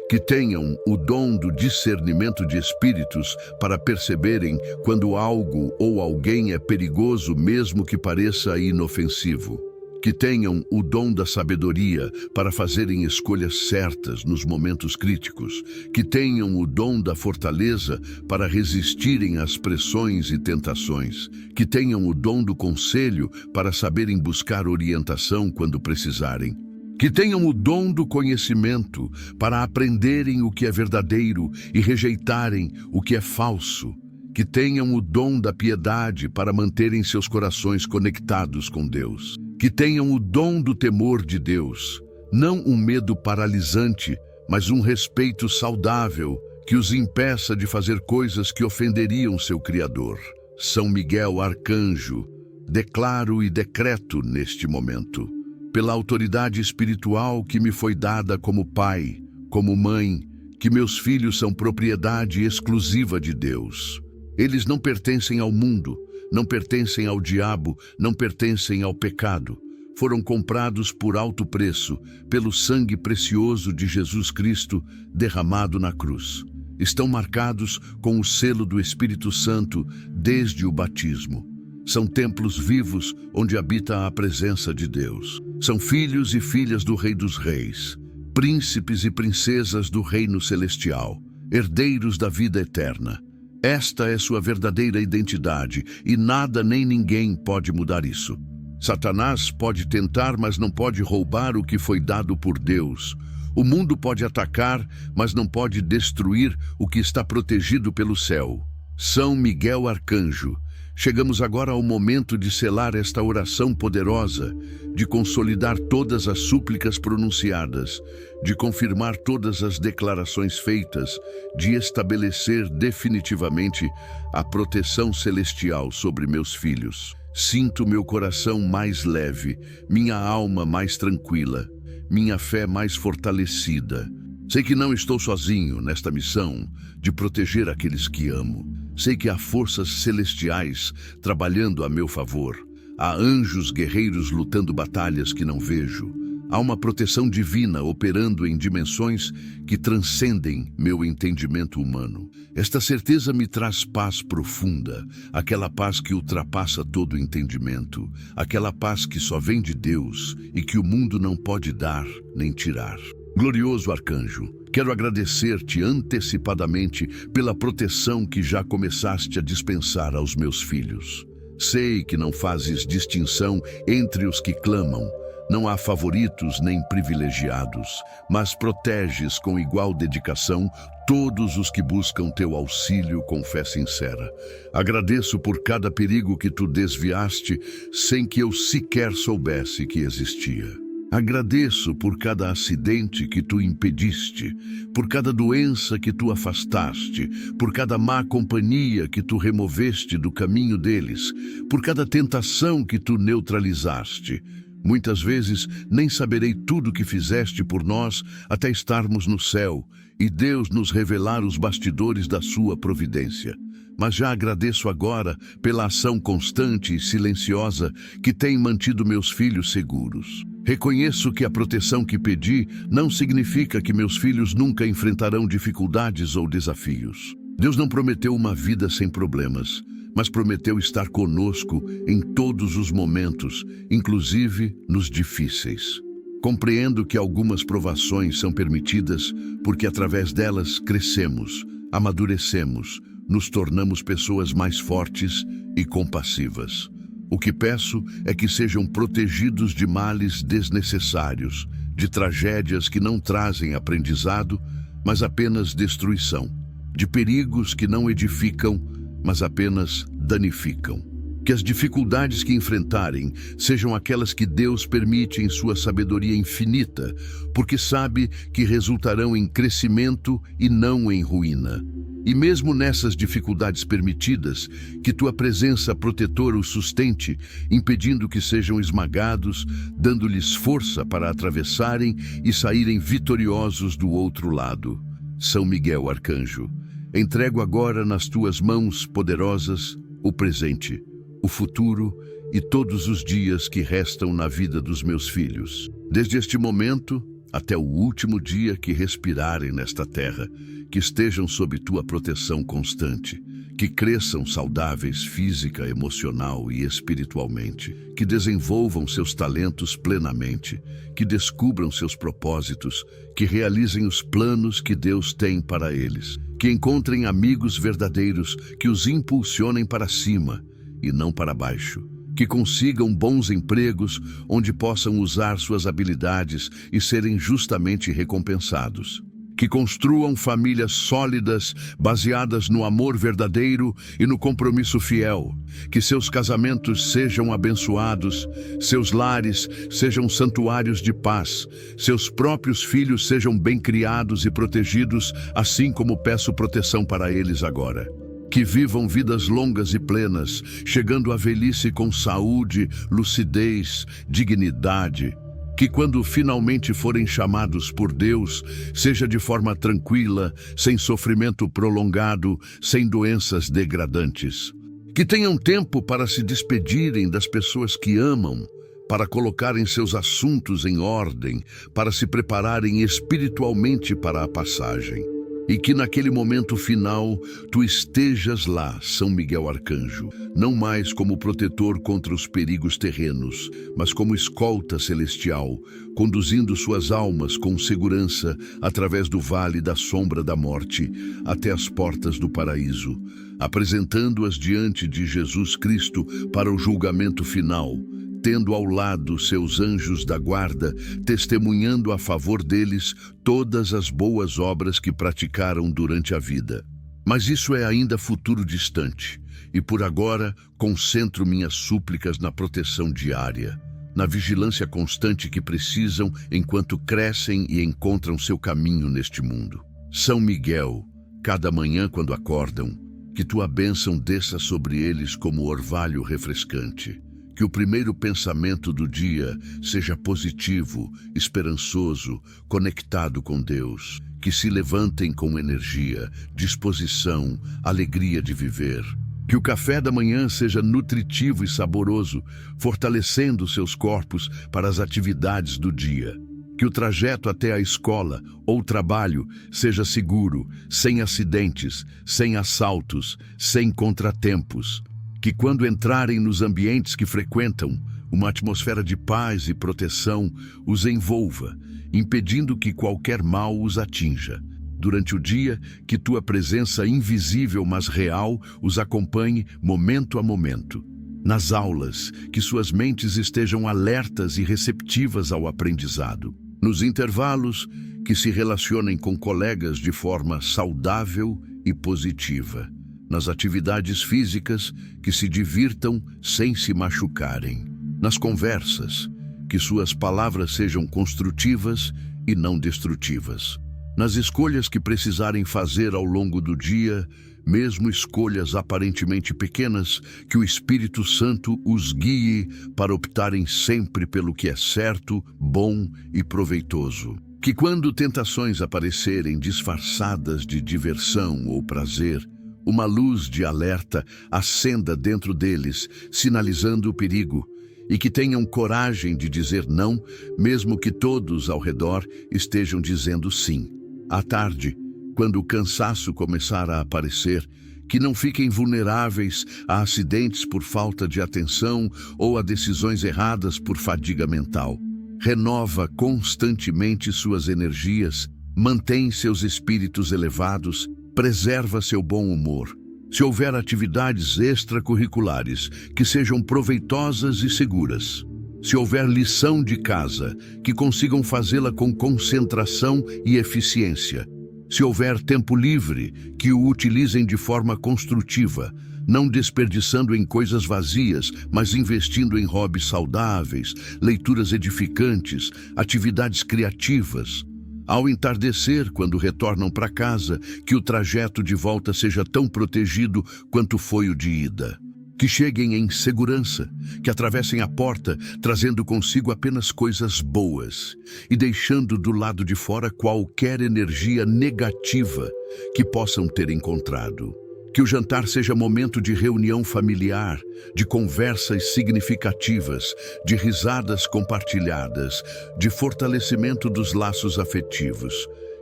Que tenham o dom do discernimento de espíritos para perceberem quando algo ou alguém é perigoso, mesmo que pareça inofensivo. Que tenham o dom da sabedoria para fazerem escolhas certas nos momentos críticos. Que tenham o dom da fortaleza para resistirem às pressões e tentações. Que tenham o dom do conselho para saberem buscar orientação quando precisarem. Que tenham o dom do conhecimento para aprenderem o que é verdadeiro e rejeitarem o que é falso. Que tenham o dom da piedade para manterem seus corações conectados com Deus. Que tenham o dom do temor de Deus, não um medo paralisante, mas um respeito saudável que os impeça de fazer coisas que ofenderiam seu Criador. São Miguel Arcanjo, declaro e decreto neste momento, pela autoridade espiritual que me foi dada como pai, como mãe, que meus filhos são propriedade exclusiva de Deus. Eles não pertencem ao mundo, não pertencem ao diabo, não pertencem ao pecado. Foram comprados por alto preço, pelo sangue precioso de Jesus Cristo derramado na cruz. Estão marcados com o selo do Espírito Santo desde o batismo. São templos vivos onde habita a presença de Deus. São filhos e filhas do Rei dos Reis, príncipes e princesas do reino celestial, herdeiros da vida eterna. Esta é sua verdadeira identidade e nada nem ninguém pode mudar isso. Satanás pode tentar, mas não pode roubar o que foi dado por Deus. O mundo pode atacar, mas não pode destruir o que está protegido pelo céu. São Miguel Arcanjo, chegamos agora ao momento de selar esta oração poderosa, de consolidar todas as súplicas pronunciadas, de confirmar todas as declarações feitas, de estabelecer definitivamente a proteção celestial sobre meus filhos. Sinto meu coração mais leve, minha alma mais tranquila, minha fé mais fortalecida. Sei que não estou sozinho nesta missão de proteger aqueles que amo. Sei que há forças celestiais trabalhando a meu favor. Há anjos guerreiros lutando batalhas que não vejo. Há uma proteção divina operando em dimensões que transcendem meu entendimento humano. Esta certeza me traz paz profunda, aquela paz que ultrapassa todo entendimento, aquela paz que só vem de Deus e que o mundo não pode dar nem tirar. Glorioso Arcanjo, quero agradecer-te antecipadamente pela proteção que já começaste a dispensar aos meus filhos. Sei que não fazes distinção entre os que clamam. Não há favoritos nem privilegiados, mas proteges com igual dedicação todos os que buscam teu auxílio com fé sincera. Agradeço por cada perigo que tu desviaste sem que eu sequer soubesse que existia. Agradeço por cada acidente que tu impediste, por cada doença que tu afastaste, por cada má companhia que tu removeste do caminho deles, por cada tentação que tu neutralizaste. Muitas vezes nem saberei tudo o que fizeste por nós até estarmos no céu e Deus nos revelar os bastidores da sua providência. Mas já agradeço agora pela ação constante e silenciosa que tem mantido meus filhos seguros. Reconheço que a proteção que pedi não significa que meus filhos nunca enfrentarão dificuldades ou desafios. Deus não prometeu uma vida sem problemas, mas prometeu estar conosco em todos os momentos, inclusive nos difíceis. Compreendo que algumas provações são permitidas porque através delas crescemos, amadurecemos, nos tornamos pessoas mais fortes e compassivas. O que peço é que sejam protegidos de males desnecessários, de tragédias que não trazem aprendizado, mas apenas destruição, de perigos que não edificam, mas apenas danificam. Que as dificuldades que enfrentarem sejam aquelas que Deus permite em sua sabedoria infinita, porque sabe que resultarão em crescimento e não em ruína. E mesmo nessas dificuldades permitidas, que tua presença protetora os sustente, impedindo que sejam esmagados, dando-lhes força para atravessarem e saírem vitoriosos do outro lado. São Miguel Arcanjo, entrego agora nas tuas mãos poderosas o presente, o futuro e todos os dias que restam na vida dos meus filhos. Desde este momento até o último dia que respirarem nesta terra, que estejam sob tua proteção constante, que cresçam saudáveis física, emocional e espiritualmente, que desenvolvam seus talentos plenamente, que descubram seus propósitos, que realizem os planos que Deus tem para eles, que encontrem amigos verdadeiros que os impulsionem para cima e não para baixo, que consigam bons empregos onde possam usar suas habilidades e serem justamente recompensados. Que construam famílias sólidas, baseadas no amor verdadeiro e no compromisso fiel. Que seus casamentos sejam abençoados, seus lares sejam santuários de paz, seus próprios filhos sejam bem criados e protegidos, assim como peço proteção para eles agora. Que vivam vidas longas e plenas, chegando à velhice com saúde, lucidez, dignidade. Que quando finalmente forem chamados por Deus, seja de forma tranquila, sem sofrimento prolongado, sem doenças degradantes. Que tenham tempo para se despedirem das pessoas que amam, para colocarem seus assuntos em ordem, para se prepararem espiritualmente para a passagem. E que naquele momento final tu estejas lá, São Miguel Arcanjo, não mais como protetor contra os perigos terrenos, mas como escolta celestial, conduzindo suas almas com segurança através do vale da sombra da morte até as portas do paraíso, apresentando-as diante de Jesus Cristo para o julgamento final, tendo ao lado seus anjos da guarda, testemunhando a favor deles todas as boas obras que praticaram durante a vida. Mas isso é ainda futuro distante, e por agora concentro minhas súplicas na proteção diária, na vigilância constante que precisam enquanto crescem e encontram seu caminho neste mundo. São Miguel, cada manhã quando acordam, que tua bênção desça sobre eles como orvalho refrescante. Que o primeiro pensamento do dia seja positivo, esperançoso, conectado com Deus. Que se levantem com energia, disposição, alegria de viver. Que o café da manhã seja nutritivo e saboroso, fortalecendo seus corpos para as atividades do dia. Que o trajeto até a escola ou trabalho seja seguro, sem acidentes, sem assaltos, sem contratempos. Que quando entrarem nos ambientes que frequentam, uma atmosfera de paz e proteção os envolva, impedindo que qualquer mal os atinja. Durante o dia, que tua presença invisível, mas real, os acompanhe momento a momento. Nas aulas, que suas mentes estejam alertas e receptivas ao aprendizado. Nos intervalos, que se relacionem com colegas de forma saudável e positiva. Nas atividades físicas, que se divirtam sem se machucarem. Nas conversas, que suas palavras sejam construtivas e não destrutivas. Nas escolhas que precisarem fazer ao longo do dia, mesmo escolhas aparentemente pequenas, que o Espírito Santo os guie para optarem sempre pelo que é certo, bom e proveitoso. Que quando tentações aparecerem disfarçadas de diversão ou prazer, uma luz de alerta acenda dentro deles, sinalizando o perigo, e que tenham coragem de dizer não, mesmo que todos ao redor estejam dizendo sim. À tarde, quando o cansaço começar a aparecer, que não fiquem vulneráveis a acidentes por falta de atenção ou a decisões erradas por fadiga mental. Renova constantemente suas energias, mantém seus espíritos elevados, preserva seu bom humor. Se houver atividades extracurriculares, que sejam proveitosas e seguras. Se houver lição de casa, que consigam fazê-la com concentração e eficiência. Se houver tempo livre, que o utilizem de forma construtiva, não desperdiçando em coisas vazias, mas investindo em hobbies saudáveis, leituras edificantes, atividades criativas. Ao entardecer, quando retornam para casa, que o trajeto de volta seja tão protegido quanto foi o de ida. Que cheguem em segurança, que atravessem a porta, trazendo consigo apenas coisas boas e deixando do lado de fora qualquer energia negativa que possam ter encontrado. Que o jantar seja momento de reunião familiar, de conversas significativas, de risadas compartilhadas, de fortalecimento dos laços afetivos.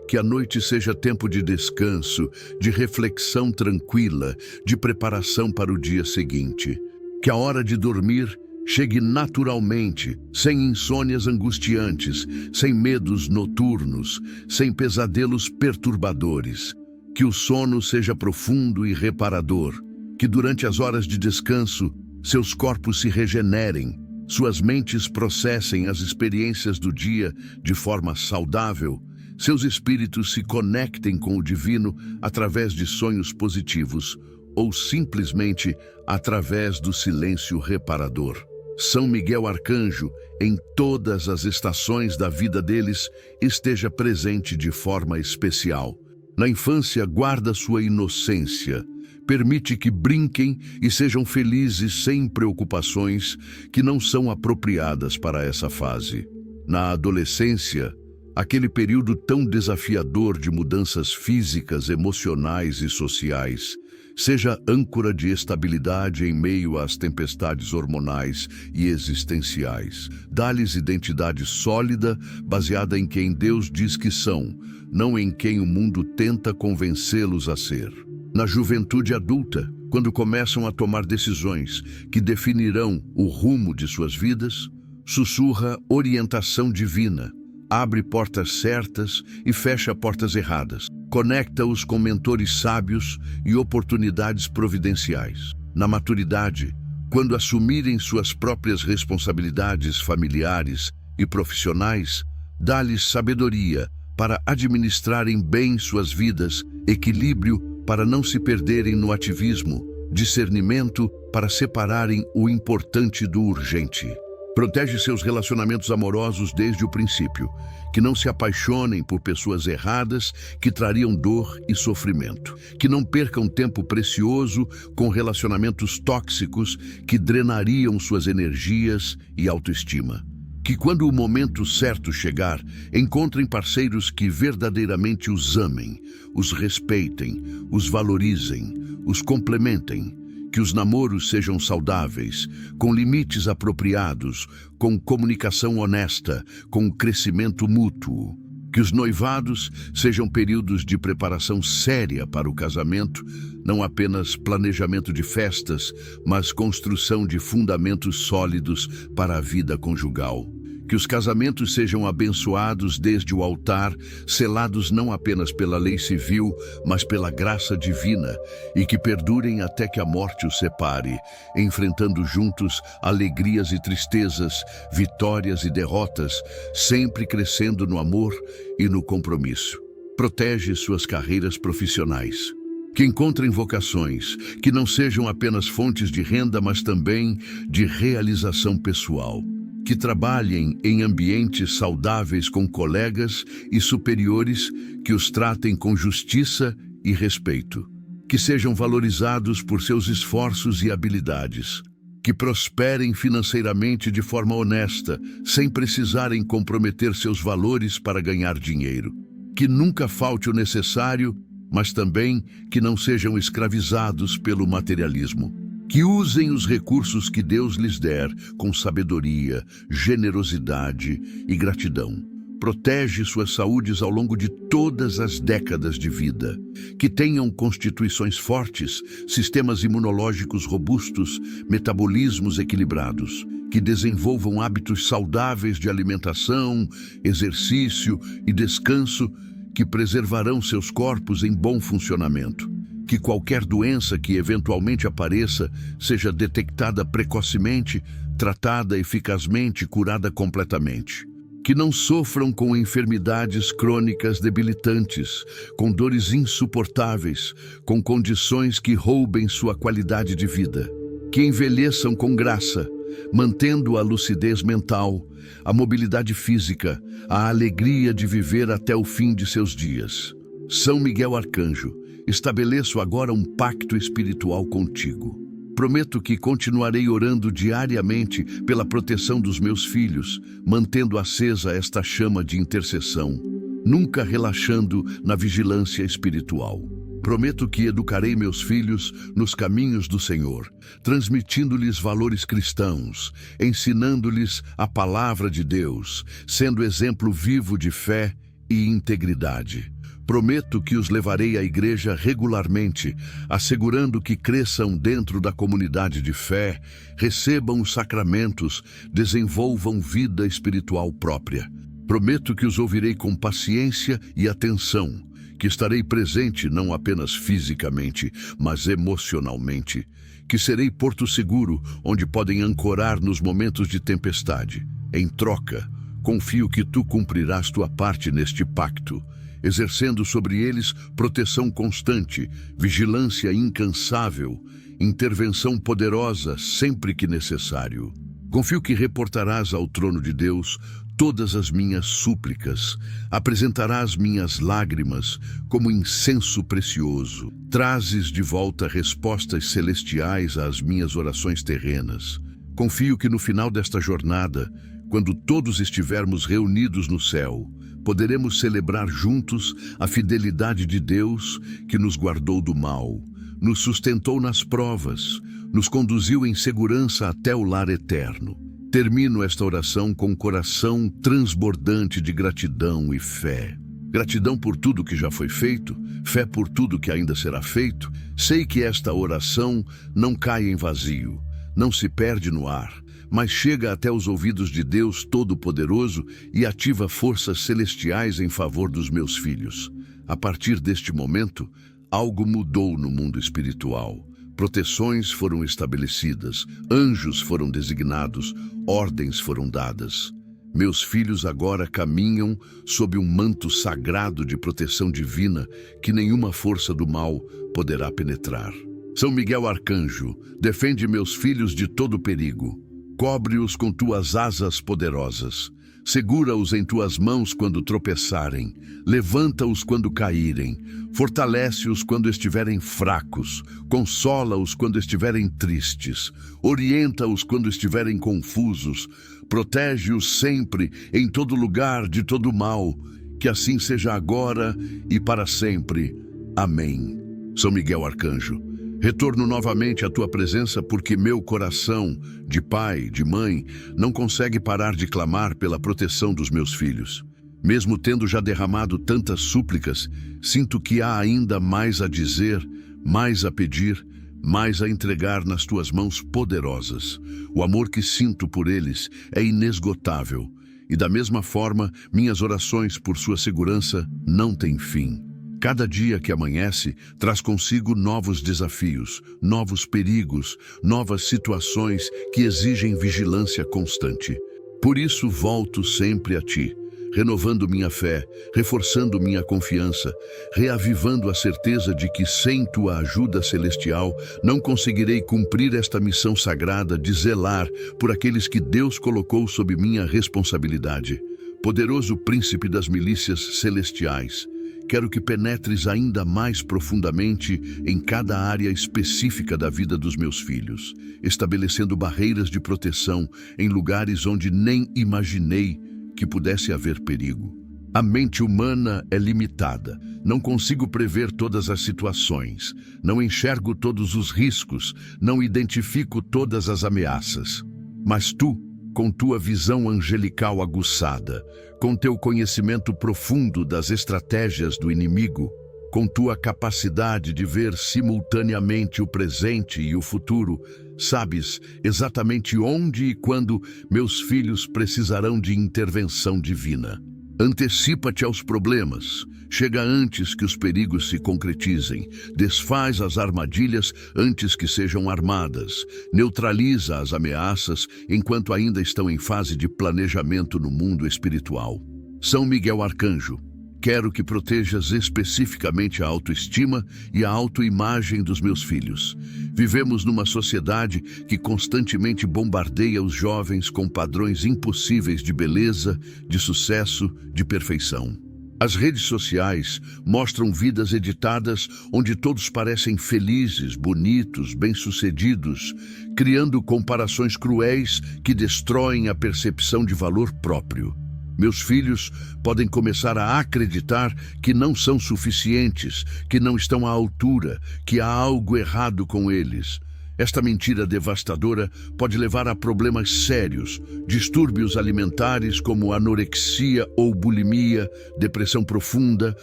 Que a noite seja tempo de descanso, de reflexão tranquila, de preparação para o dia seguinte. Que a hora de dormir chegue naturalmente, sem insônias angustiantes, sem medos noturnos, sem pesadelos perturbadores. Que o sono seja profundo e reparador, que durante as horas de descanso, seus corpos se regenerem, suas mentes processem as experiências do dia de forma saudável, seus espíritos se conectem com o divino através de sonhos positivos ou simplesmente através do silêncio reparador. São Miguel Arcanjo, em todas as estações da vida deles, esteja presente de forma especial. Na infância, guarda sua inocência, permite que brinquem e sejam felizes sem preocupações que não são apropriadas para essa fase. Na adolescência, aquele período tão desafiador de mudanças físicas, emocionais e sociais, seja âncora de estabilidade em meio às tempestades hormonais e existenciais. Dá-lhes identidade sólida, baseada em quem Deus diz que são, não em quem o mundo tenta convencê-los a ser. Na juventude adulta, quando começam a tomar decisões que definirão o rumo de suas vidas, sussurra orientação divina, abre portas certas e fecha portas erradas, conecta-os com mentores sábios e oportunidades providenciais. Na maturidade, quando assumirem suas próprias responsabilidades familiares e profissionais, dá-lhes sabedoria para administrarem bem suas vidas, equilíbrio para não se perderem no ativismo, discernimento para separarem o importante do urgente. Protege seus relacionamentos amorosos desde o princípio, que não se apaixonem por pessoas erradas que trariam dor e sofrimento, que não percam tempo precioso com relacionamentos tóxicos que drenariam suas energias e autoestima. Que quando o momento certo chegar, encontrem parceiros que verdadeiramente os amem, os respeitem, os valorizem, os complementem. Que os namoros sejam saudáveis, com limites apropriados, com comunicação honesta, com crescimento mútuo. Que os noivados sejam períodos de preparação séria para o casamento, não apenas planejamento de festas, mas construção de fundamentos sólidos para a vida conjugal. Que os casamentos sejam abençoados desde o altar, selados não apenas pela lei civil, mas pela graça divina, e que perdurem até que a morte os separe, enfrentando juntos alegrias e tristezas, vitórias e derrotas, sempre crescendo no amor e no compromisso. Protege suas carreiras profissionais. Que encontrem vocações que não sejam apenas fontes de renda, mas também de realização pessoal. Que trabalhem em ambientes saudáveis com colegas e superiores que os tratem com justiça e respeito. Que sejam valorizados por seus esforços e habilidades. Que prosperem financeiramente de forma honesta, sem precisarem comprometer seus valores para ganhar dinheiro. Que nunca falte o necessário, mas também que não sejam escravizados pelo materialismo. Que usem os recursos que Deus lhes der com sabedoria, generosidade e gratidão. Protege suas saúdes ao longo de todas as décadas de vida. Que tenham constituições fortes, sistemas imunológicos robustos, metabolismos equilibrados. Que desenvolvam hábitos saudáveis de alimentação, exercício e descanso que preservarão seus corpos em bom funcionamento. Que qualquer doença que eventualmente apareça seja detectada precocemente, tratada eficazmente, curada completamente. Que não sofram com enfermidades crônicas debilitantes, com dores insuportáveis, com condições que roubem sua qualidade de vida. Que envelheçam com graça, mantendo a lucidez mental, a mobilidade física, a alegria de viver até o fim de seus dias. São Miguel Arcanjo, estabeleço agora um pacto espiritual contigo. Prometo que continuarei orando diariamente pela proteção dos meus filhos, mantendo acesa esta chama de intercessão, nunca relaxando na vigilância espiritual. Prometo que educarei meus filhos nos caminhos do Senhor, transmitindo-lhes valores cristãos, ensinando-lhes a palavra de Deus, sendo exemplo vivo de fé e integridade. Prometo que os levarei à igreja regularmente, assegurando que cresçam dentro da comunidade de fé, recebam os sacramentos, desenvolvam vida espiritual própria. Prometo que os ouvirei com paciência e atenção, que estarei presente não apenas fisicamente, mas emocionalmente, que serei porto seguro onde podem ancorar nos momentos de tempestade. Em troca, confio que tu cumprirás tua parte neste pacto, exercendo sobre eles proteção constante, vigilância incansável, intervenção poderosa sempre que necessário. Confio que reportarás ao trono de Deus todas as minhas súplicas, apresentarás minhas lágrimas como incenso precioso, trazes de volta respostas celestiais às minhas orações terrenas. Confio que no final desta jornada, quando todos estivermos reunidos no céu, poderemos celebrar juntos a fidelidade de Deus que nos guardou do mal, nos sustentou nas provas, nos conduziu em segurança até o lar eterno. Termino esta oração com o coração transbordante de gratidão e fé. Gratidão por tudo que já foi feito, fé por tudo que ainda será feito. Sei que esta oração não cai em vazio, não se perde no ar, mas chega até os ouvidos de Deus Todo-Poderoso e ativa forças celestiais em favor dos meus filhos. A partir deste momento, algo mudou no mundo espiritual. Proteções foram estabelecidas, anjos foram designados, ordens foram dadas. Meus filhos agora caminham sob um manto sagrado de proteção divina que nenhuma força do mal poderá penetrar. São Miguel Arcanjo, defende meus filhos de todo perigo. Cobre-os com tuas asas poderosas. Segura-os em tuas mãos quando tropeçarem. Levanta-os quando caírem. Fortalece-os quando estiverem fracos. Consola-os quando estiverem tristes. Orienta-os quando estiverem confusos. Protege-os sempre, em todo lugar, de todo mal. Que assim seja agora e para sempre. Amém. São Miguel Arcanjo, retorno novamente à tua presença porque meu coração, de pai, de mãe, não consegue parar de clamar pela proteção dos meus filhos. Mesmo tendo já derramado tantas súplicas, sinto que há ainda mais a dizer, mais a pedir, mais a entregar nas tuas mãos poderosas. O amor que sinto por eles é inesgotável, e da mesma forma, minhas orações por sua segurança não têm fim. Cada dia que amanhece traz consigo novos desafios, novos perigos, novas situações que exigem vigilância constante. Por isso volto sempre a ti, renovando minha fé, reforçando minha confiança, reavivando a certeza de que sem tua ajuda celestial não conseguirei cumprir esta missão sagrada de zelar por aqueles que Deus colocou sob minha responsabilidade. Poderoso príncipe das milícias celestiais, quero que penetres ainda mais profundamente em cada área específica da vida dos meus filhos, estabelecendo barreiras de proteção em lugares onde nem imaginei que pudesse haver perigo. A mente humana é limitada. Não consigo prever todas as situações. Não enxergo todos os riscos. Não identifico todas as ameaças. Mas tu, com tua visão angelical aguçada, com teu conhecimento profundo das estratégias do inimigo, com tua capacidade de ver simultaneamente o presente e o futuro, sabes exatamente onde e quando meus filhos precisarão de intervenção divina. Antecipa-te aos problemas, chega antes que os perigos se concretizem, desfaz as armadilhas antes que sejam armadas, neutraliza as ameaças enquanto ainda estão em fase de planejamento no mundo espiritual. São Miguel Arcanjo, quero que protejas especificamente a autoestima e a autoimagem dos meus filhos. Vivemos numa sociedade que constantemente bombardeia os jovens com padrões impossíveis de beleza, de sucesso, de perfeição. As redes sociais mostram vidas editadas onde todos parecem felizes, bonitos, bem-sucedidos, criando comparações cruéis que destroem a percepção de valor próprio. Meus filhos podem começar a acreditar que não são suficientes, que não estão à altura, que há algo errado com eles. Esta mentira devastadora pode levar a problemas sérios, distúrbios alimentares como anorexia ou bulimia, depressão profunda,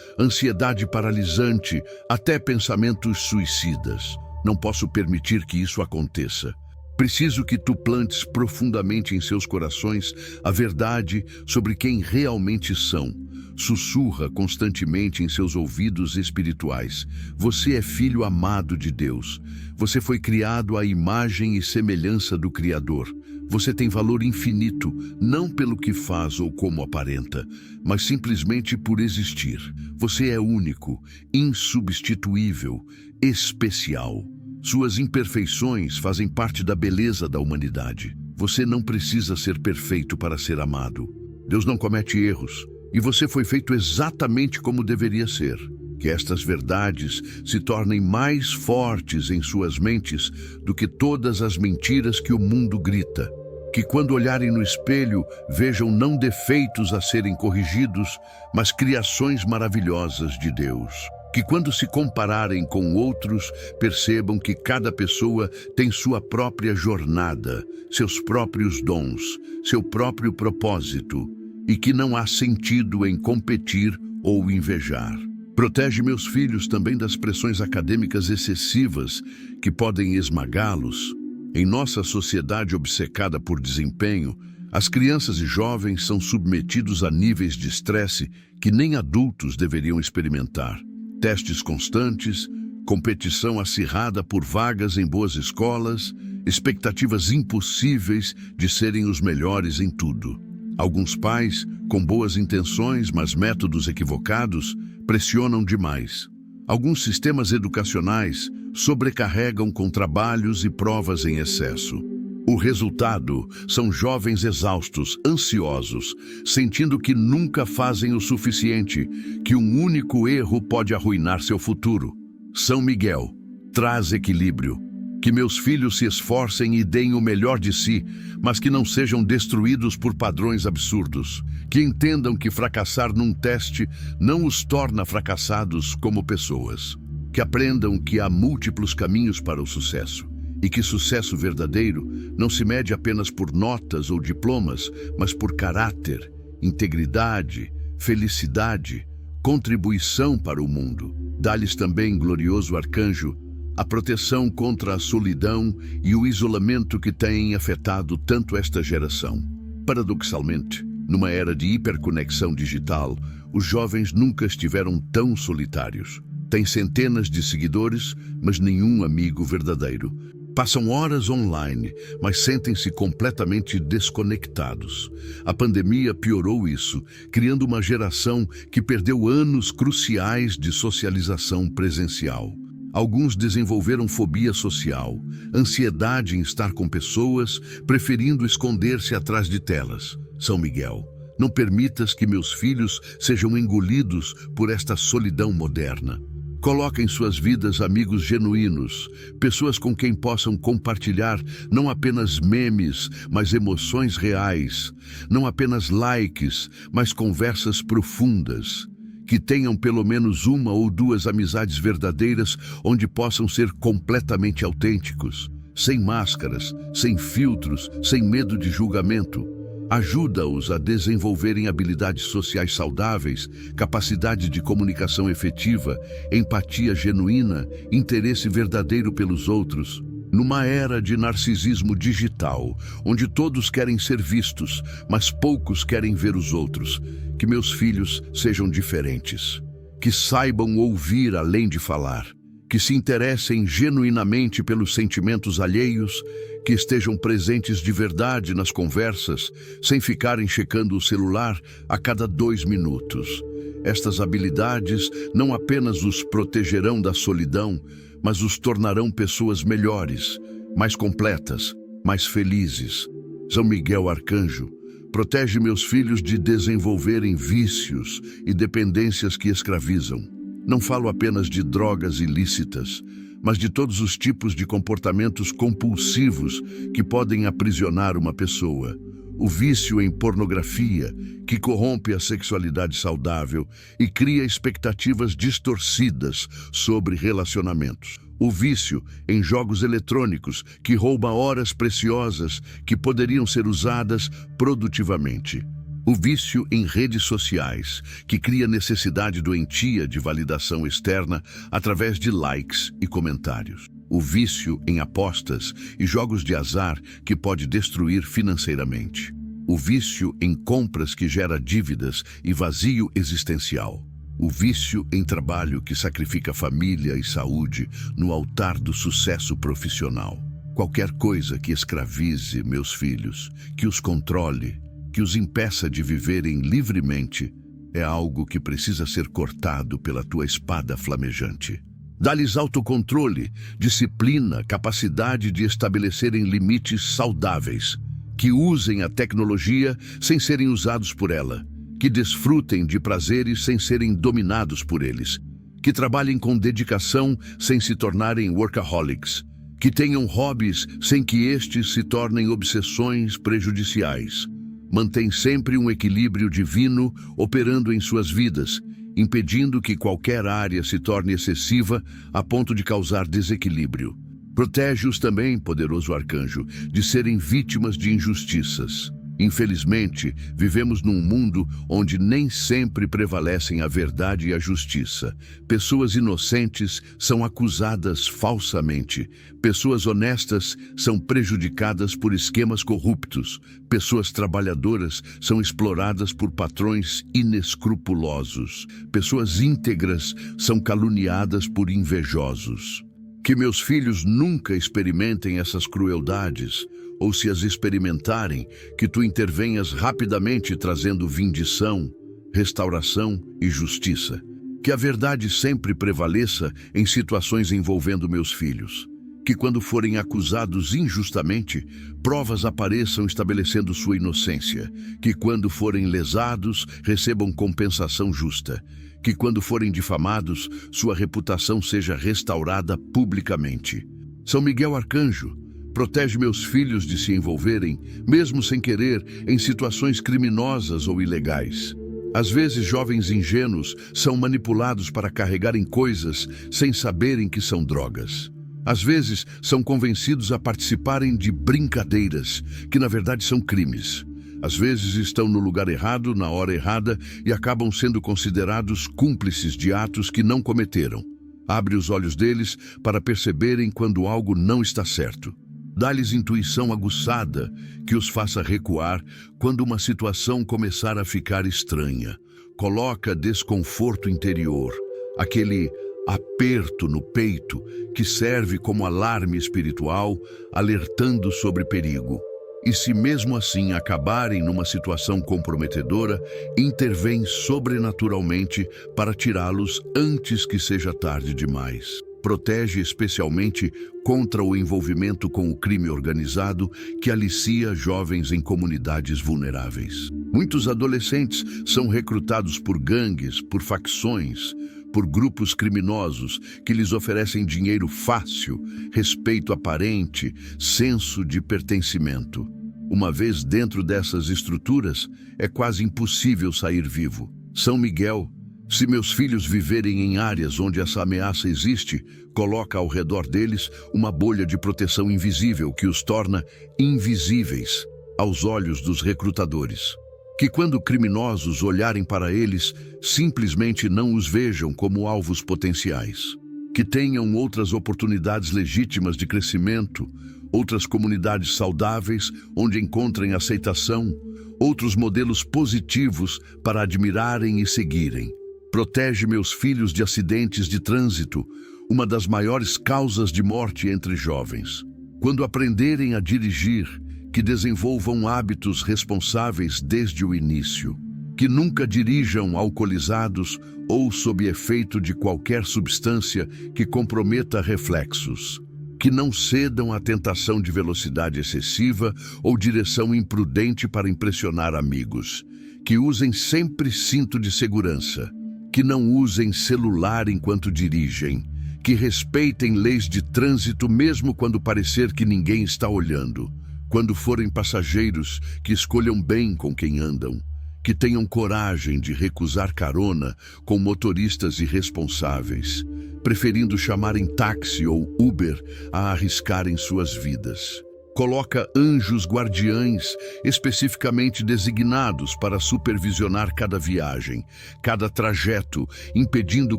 ansiedade paralisante, até pensamentos suicidas. Não posso permitir que isso aconteça. Preciso que tu plantes profundamente em seus corações a verdade sobre quem realmente são. Sussurra constantemente em seus ouvidos espirituais. Você é filho amado de Deus. Você foi criado à imagem e semelhança do Criador. Você tem valor infinito, não pelo que faz ou como aparenta, mas simplesmente por existir. Você é único, insubstituível, especial. Suas imperfeições fazem parte da beleza da humanidade. Você não precisa ser perfeito para ser amado. Deus não comete erros, e você foi feito exatamente como deveria ser. Que estas verdades se tornem mais fortes em suas mentes do que todas as mentiras que o mundo grita. Que quando olharem no espelho, vejam não defeitos a serem corrigidos, mas criações maravilhosas de Deus. Que quando se compararem com outros, percebam que cada pessoa tem sua própria jornada, seus próprios dons, seu próprio propósito, e que não há sentido em competir ou invejar. Protege meus filhos também das pressões acadêmicas excessivas que podem esmagá-los. Em nossa sociedade obcecada por desempenho, as crianças e jovens são submetidos a níveis de estresse que nem adultos deveriam experimentar. Testes constantes, competição acirrada por vagas em boas escolas, expectativas impossíveis de serem os melhores em tudo. Alguns pais, com boas intenções, mas métodos equivocados, pressionam demais. Alguns sistemas educacionais sobrecarregam com trabalhos e provas em excesso. O resultado são jovens exaustos, ansiosos, sentindo que nunca fazem o suficiente, que um único erro pode arruinar seu futuro. São Miguel, traz equilíbrio. Que meus filhos se esforcem e deem o melhor de si, mas que não sejam destruídos por padrões absurdos. Que entendam que fracassar num teste não os torna fracassados como pessoas. Que aprendam que há múltiplos caminhos para o sucesso. E que sucesso verdadeiro não se mede apenas por notas ou diplomas, mas por caráter, integridade, felicidade, contribuição para o mundo. Dá-lhes também, glorioso arcanjo, a proteção contra a solidão e o isolamento que têm afetado tanto esta geração. Paradoxalmente, numa era de hiperconexão digital, os jovens nunca estiveram tão solitários. Têm centenas de seguidores, mas nenhum amigo verdadeiro. Passam horas online, mas sentem-se completamente desconectados. A pandemia piorou isso, criando uma geração que perdeu anos cruciais de socialização presencial. Alguns desenvolveram fobia social, ansiedade em estar com pessoas, preferindo esconder-se atrás de telas. São Miguel, não permitas que meus filhos sejam engolidos por esta solidão moderna. Coloca em suas vidas amigos genuínos, pessoas com quem possam compartilhar não apenas memes, mas emoções reais, não apenas likes, mas conversas profundas. Que tenham pelo menos uma ou duas amizades verdadeiras onde possam ser completamente autênticos, sem máscaras, sem filtros, sem medo de julgamento. Ajuda-os a desenvolverem habilidades sociais saudáveis, capacidade de comunicação efetiva, empatia genuína, interesse verdadeiro pelos outros. Numa era de narcisismo digital, onde todos querem ser vistos, mas poucos querem ver os outros, que meus filhos sejam diferentes, que saibam ouvir além de falar, que se interessem genuinamente pelos sentimentos alheios, que estejam presentes de verdade nas conversas, sem ficarem checando o celular a cada 2 minutos. Estas habilidades não apenas os protegerão da solidão, mas os tornarão pessoas melhores, mais completas, mais felizes. São Miguel Arcanjo, protege meus filhos de desenvolverem vícios e dependências que escravizam. Não falo apenas de drogas ilícitas, mas de todos os tipos de comportamentos compulsivos que podem aprisionar uma pessoa. O vício em pornografia, que corrompe a sexualidade saudável e cria expectativas distorcidas sobre relacionamentos. O vício em jogos eletrônicos, que rouba horas preciosas que poderiam ser usadas produtivamente. O vício em redes sociais, que cria necessidade doentia de validação externa através de likes e comentários. O vício em apostas e jogos de azar, que pode destruir financeiramente. O vício em compras, que gera dívidas e vazio existencial. O vício em trabalho, que sacrifica família e saúde no altar do sucesso profissional. Qualquer coisa que escravize meus filhos, que os controle, que os impeça de viverem livremente, é algo que precisa ser cortado pela tua espada flamejante. Dá-lhes autocontrole, disciplina, capacidade de estabelecerem limites saudáveis, que usem a tecnologia sem serem usados por ela, que desfrutem de prazeres sem serem dominados por eles, que trabalhem com dedicação sem se tornarem workaholics, que tenham hobbies sem que estes se tornem obsessões prejudiciais. Mantém sempre um equilíbrio divino operando em suas vidas, impedindo que qualquer área se torne excessiva a ponto de causar desequilíbrio. Protege-os também, poderoso arcanjo, de serem vítimas de injustiças. Infelizmente, vivemos num mundo onde nem sempre prevalecem a verdade e a justiça. Pessoas inocentes são acusadas falsamente. Pessoas honestas são prejudicadas por esquemas corruptos. Pessoas trabalhadoras são exploradas por patrões inescrupulosos. Pessoas íntegras são caluniadas por invejosos. Que meus filhos nunca experimentem essas crueldades, ou se as experimentarem, que tu intervenhas rapidamente trazendo vindição, restauração e justiça. Que a verdade sempre prevaleça em situações envolvendo meus filhos. Que quando forem acusados injustamente, provas apareçam estabelecendo sua inocência. Que quando forem lesados, recebam compensação justa. Que quando forem difamados, sua reputação seja restaurada publicamente. São Miguel Arcanjo, protege meus filhos de se envolverem, mesmo sem querer, em situações criminosas ou ilegais. Às vezes, jovens ingênuos são manipulados para carregarem coisas sem saberem que são drogas. Às vezes, são convencidos a participarem de brincadeiras, que na verdade são crimes. Às vezes estão no lugar errado, na hora errada, e acabam sendo considerados cúmplices de atos que não cometeram. Abre os olhos deles para perceberem quando algo não está certo. Dá-lhes intuição aguçada que os faça recuar quando uma situação começar a ficar estranha. Coloca desconforto interior, aquele aperto no peito que serve como alarme espiritual, alertando sobre perigo. E se mesmo assim acabarem numa situação comprometedora, intervém sobrenaturalmente para tirá-los antes que seja tarde demais. Protege especialmente contra o envolvimento com o crime organizado que alicia jovens em comunidades vulneráveis. Muitos adolescentes são recrutados por gangues, por facções, por grupos criminosos que lhes oferecem dinheiro fácil, respeito aparente, senso de pertencimento. Uma vez dentro dessas estruturas, é quase impossível sair vivo. São Miguel, se meus filhos viverem em áreas onde essa ameaça existe, coloca ao redor deles uma bolha de proteção invisível que os torna invisíveis aos olhos dos recrutadores. Que quando criminosos olharem para eles, simplesmente não os vejam como alvos potenciais. Que tenham outras oportunidades legítimas de crescimento, outras comunidades saudáveis onde encontrem aceitação, outros modelos positivos para admirarem e seguirem. Protege meus filhos de acidentes de trânsito, uma das maiores causas de morte entre jovens. Quando aprenderem a dirigir, que desenvolvam hábitos responsáveis desde o início. Que nunca dirijam alcoolizados ou sob efeito de qualquer substância que comprometa reflexos. Que não cedam à tentação de velocidade excessiva ou direção imprudente para impressionar amigos. Que usem sempre cinto de segurança. Que não usem celular enquanto dirigem. Que respeitem leis de trânsito mesmo quando parecer que ninguém está olhando. Quando forem passageiros, que escolham bem com quem andam. Que tenham coragem de recusar carona com motoristas irresponsáveis, preferindo chamarem táxi ou Uber a arriscarem suas vidas. Coloca anjos guardiães especificamente designados para supervisionar cada viagem, cada trajeto, impedindo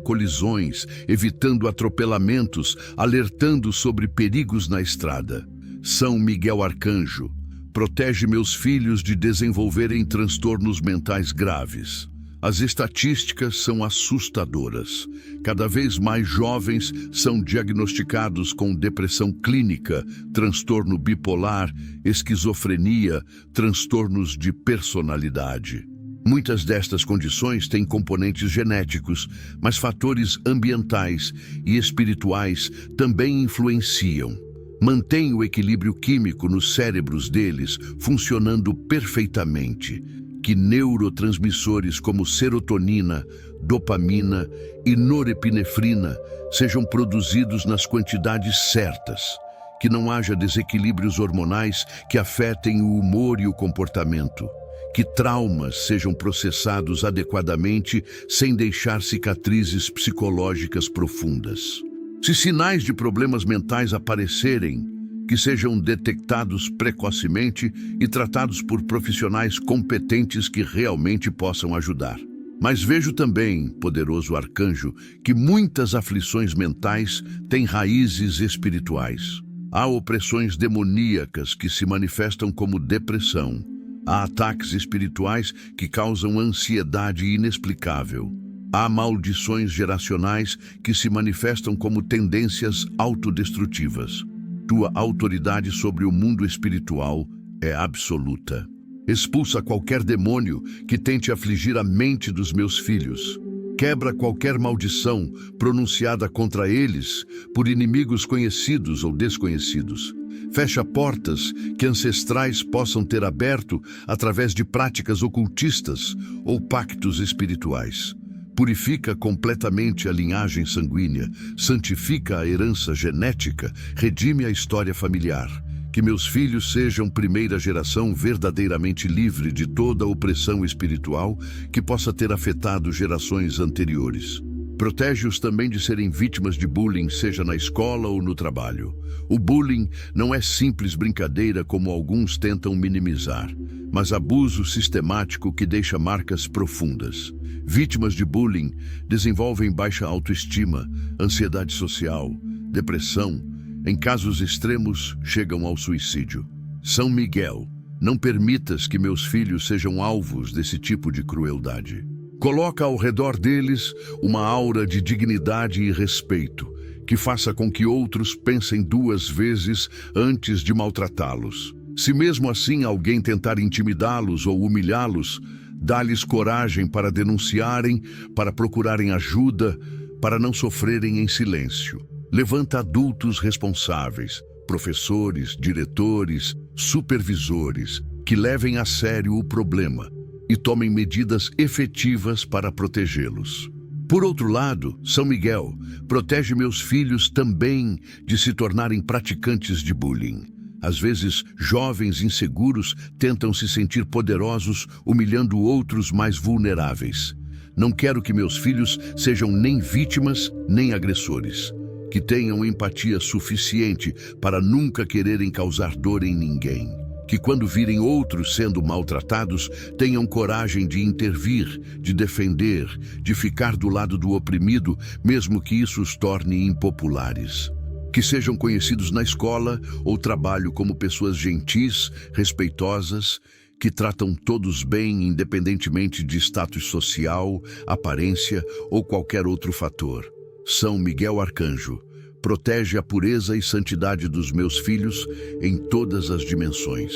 colisões, evitando atropelamentos, alertando sobre perigos na estrada. São Miguel Arcanjo, protege meus filhos de desenvolverem transtornos mentais graves. As estatísticas são assustadoras. Cada vez mais jovens são diagnosticados com depressão clínica, transtorno bipolar, esquizofrenia, transtornos de personalidade. Muitas destas condições têm componentes genéticos, mas fatores ambientais e espirituais também influenciam. Mantém o equilíbrio químico nos cérebros deles funcionando perfeitamente. Que neurotransmissores como serotonina, dopamina e norepinefrina sejam produzidos nas quantidades certas. Que não haja desequilíbrios hormonais que afetem o humor e o comportamento. Que traumas sejam processados adequadamente sem deixar cicatrizes psicológicas profundas. Se sinais de problemas mentais aparecerem, que sejam detectados precocemente e tratados por profissionais competentes que realmente possam ajudar. Mas vejo também, poderoso arcanjo, que muitas aflições mentais têm raízes espirituais. Há opressões demoníacas que se manifestam como depressão. Há ataques espirituais que causam ansiedade inexplicável. Há maldições geracionais que se manifestam como tendências autodestrutivas. Tua autoridade sobre o mundo espiritual é absoluta. Expulsa qualquer demônio que tente afligir a mente dos meus filhos. Quebra qualquer maldição pronunciada contra eles por inimigos conhecidos ou desconhecidos. Fecha portas que ancestrais possam ter aberto através de práticas ocultistas ou pactos espirituais. Purifica completamente a linhagem sanguínea, santifica a herança genética, redime a história familiar. Que meus filhos sejam primeira geração verdadeiramente livre de toda opressão espiritual que possa ter afetado gerações anteriores. Protege-os também de serem vítimas de bullying, seja na escola ou no trabalho. O bullying não é simples brincadeira como alguns tentam minimizar, mas abuso sistemático que deixa marcas profundas. Vítimas de bullying desenvolvem baixa autoestima, ansiedade social, depressão. Em casos extremos, chegam ao suicídio. São Miguel, não permitas que meus filhos sejam alvos desse tipo de crueldade. Coloca ao redor deles uma aura de dignidade e respeito, que faça com que outros pensem duas vezes antes de maltratá-los. Se mesmo assim alguém tentar intimidá-los ou humilhá-los, dá-lhes coragem para denunciarem, para procurarem ajuda, para não sofrerem em silêncio. Levanta adultos responsáveis, professores, diretores, supervisores, que levem a sério o problema e tomem medidas efetivas para protegê-los. Por outro lado, São Miguel protege meus filhos também de se tornarem praticantes de bullying. Às vezes, jovens inseguros tentam se sentir poderosos, humilhando outros mais vulneráveis. Não quero que meus filhos sejam nem vítimas, nem agressores. Que tenham empatia suficiente para nunca quererem causar dor em ninguém. Que quando virem outros sendo maltratados, tenham coragem de intervir, de defender, de ficar do lado do oprimido, mesmo que isso os torne impopulares. Que sejam conhecidos na escola ou trabalho como pessoas gentis, respeitosas, que tratam todos bem, independentemente de status social, aparência ou qualquer outro fator. São Miguel Arcanjo, protege a pureza e santidade dos meus filhos em todas as dimensões.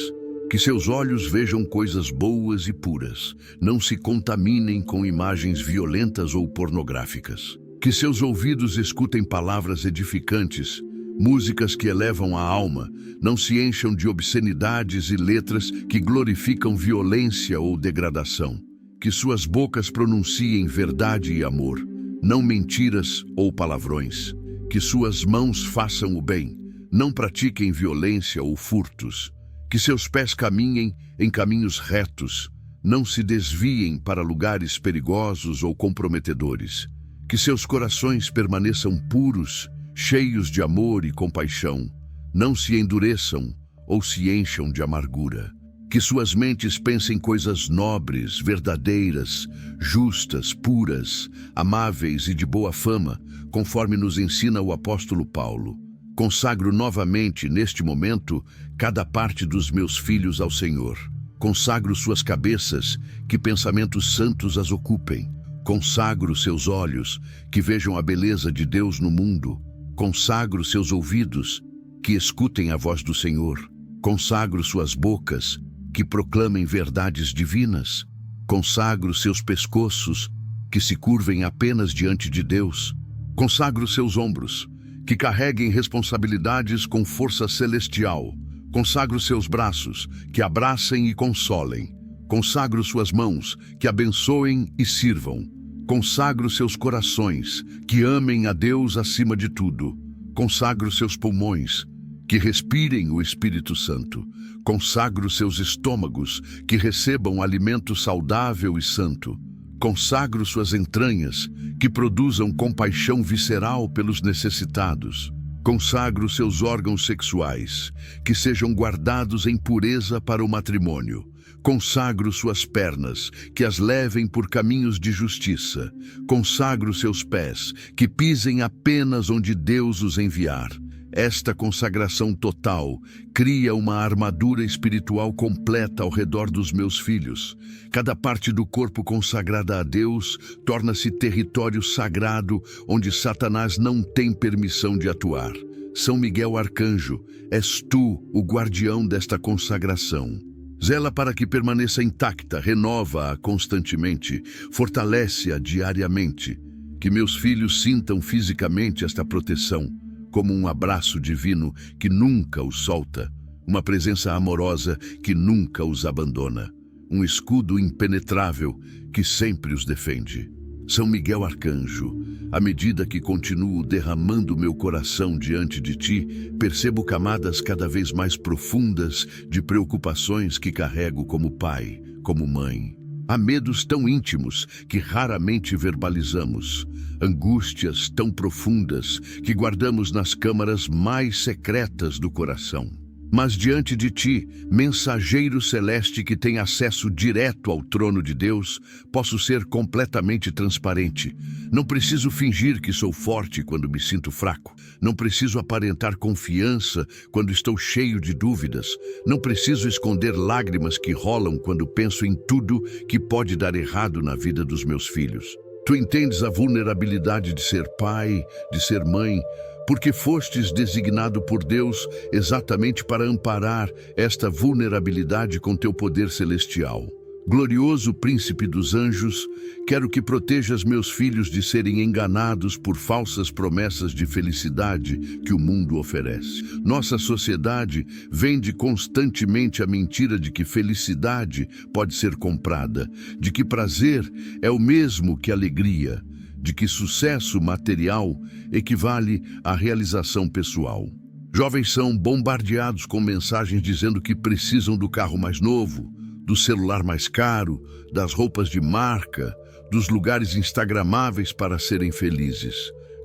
Que seus olhos vejam coisas boas e puras, não se contaminem com imagens violentas ou pornográficas. Que seus ouvidos escutem palavras edificantes, músicas que elevam a alma, não se encham de obscenidades e letras que glorificam violência ou degradação. Que suas bocas pronunciem verdade e amor, não mentiras ou palavrões. Que suas mãos façam o bem, não pratiquem violência ou furtos. Que seus pés caminhem em caminhos retos, não se desviem para lugares perigosos ou comprometedores. Que seus corações permaneçam puros, cheios de amor e compaixão, não se endureçam ou se encham de amargura. Que suas mentes pensem coisas nobres, verdadeiras, justas, puras, amáveis e de boa fama, conforme nos ensina o apóstolo Paulo. Consagro novamente, neste momento, cada parte dos meus filhos ao Senhor. Consagro suas cabeças, que pensamentos santos as ocupem. Consagro seus olhos, que vejam a beleza de Deus no mundo. Consagro seus ouvidos, que escutem a voz do Senhor. Consagro suas bocas, que proclamem verdades divinas. Consagro seus pescoços, que se curvem apenas diante de Deus. Consagro seus ombros, que carreguem responsabilidades com força celestial. Consagro seus braços, que abracem e consolem. Consagro suas mãos, que abençoem e sirvam. Consagro seus corações, que amem a Deus acima de tudo. Consagro seus pulmões, que respirem o Espírito Santo. Consagro seus estômagos, que recebam alimento saudável e santo. Consagro suas entranhas, que produzam compaixão visceral pelos necessitados. Consagro seus órgãos sexuais, que sejam guardados em pureza para o matrimônio. Consagro suas pernas, que as levem por caminhos de justiça. Consagro seus pés, que pisem apenas onde Deus os enviar. Esta consagração total cria uma armadura espiritual completa ao redor dos meus filhos. Cada parte do corpo consagrada a Deus torna-se território sagrado onde Satanás não tem permissão de atuar. São Miguel Arcanjo, és tu o guardião desta consagração. Zela para que permaneça intacta, renova-a constantemente, fortalece-a diariamente. Que meus filhos sintam fisicamente esta proteção, como um abraço divino que nunca os solta, uma presença amorosa que nunca os abandona, um escudo impenetrável que sempre os defende. São Miguel Arcanjo, à medida que continuo derramando meu coração diante de ti, percebo camadas cada vez mais profundas de preocupações que carrego como pai, como mãe. Há medos tão íntimos que raramente verbalizamos, angústias tão profundas que guardamos nas câmaras mais secretas do coração. Mas diante de ti, mensageiro celeste que tem acesso direto ao trono de Deus, posso ser completamente transparente. Não preciso fingir que sou forte quando me sinto fraco. Não preciso aparentar confiança quando estou cheio de dúvidas. Não preciso esconder lágrimas que rolam quando penso em tudo que pode dar errado na vida dos meus filhos. Tu entendes a vulnerabilidade de ser pai, de ser mãe, porque fostes designado por Deus exatamente para amparar esta vulnerabilidade com teu poder celestial. Glorioso príncipe dos anjos, quero que protejas meus filhos de serem enganados por falsas promessas de felicidade que o mundo oferece. Nossa sociedade vende constantemente a mentira de que felicidade pode ser comprada, de que prazer é o mesmo que alegria, de que sucesso material equivale à realização pessoal. Jovens são bombardeados com mensagens dizendo que precisam do carro mais novo, do celular mais caro, das roupas de marca, dos lugares instagramáveis para serem felizes.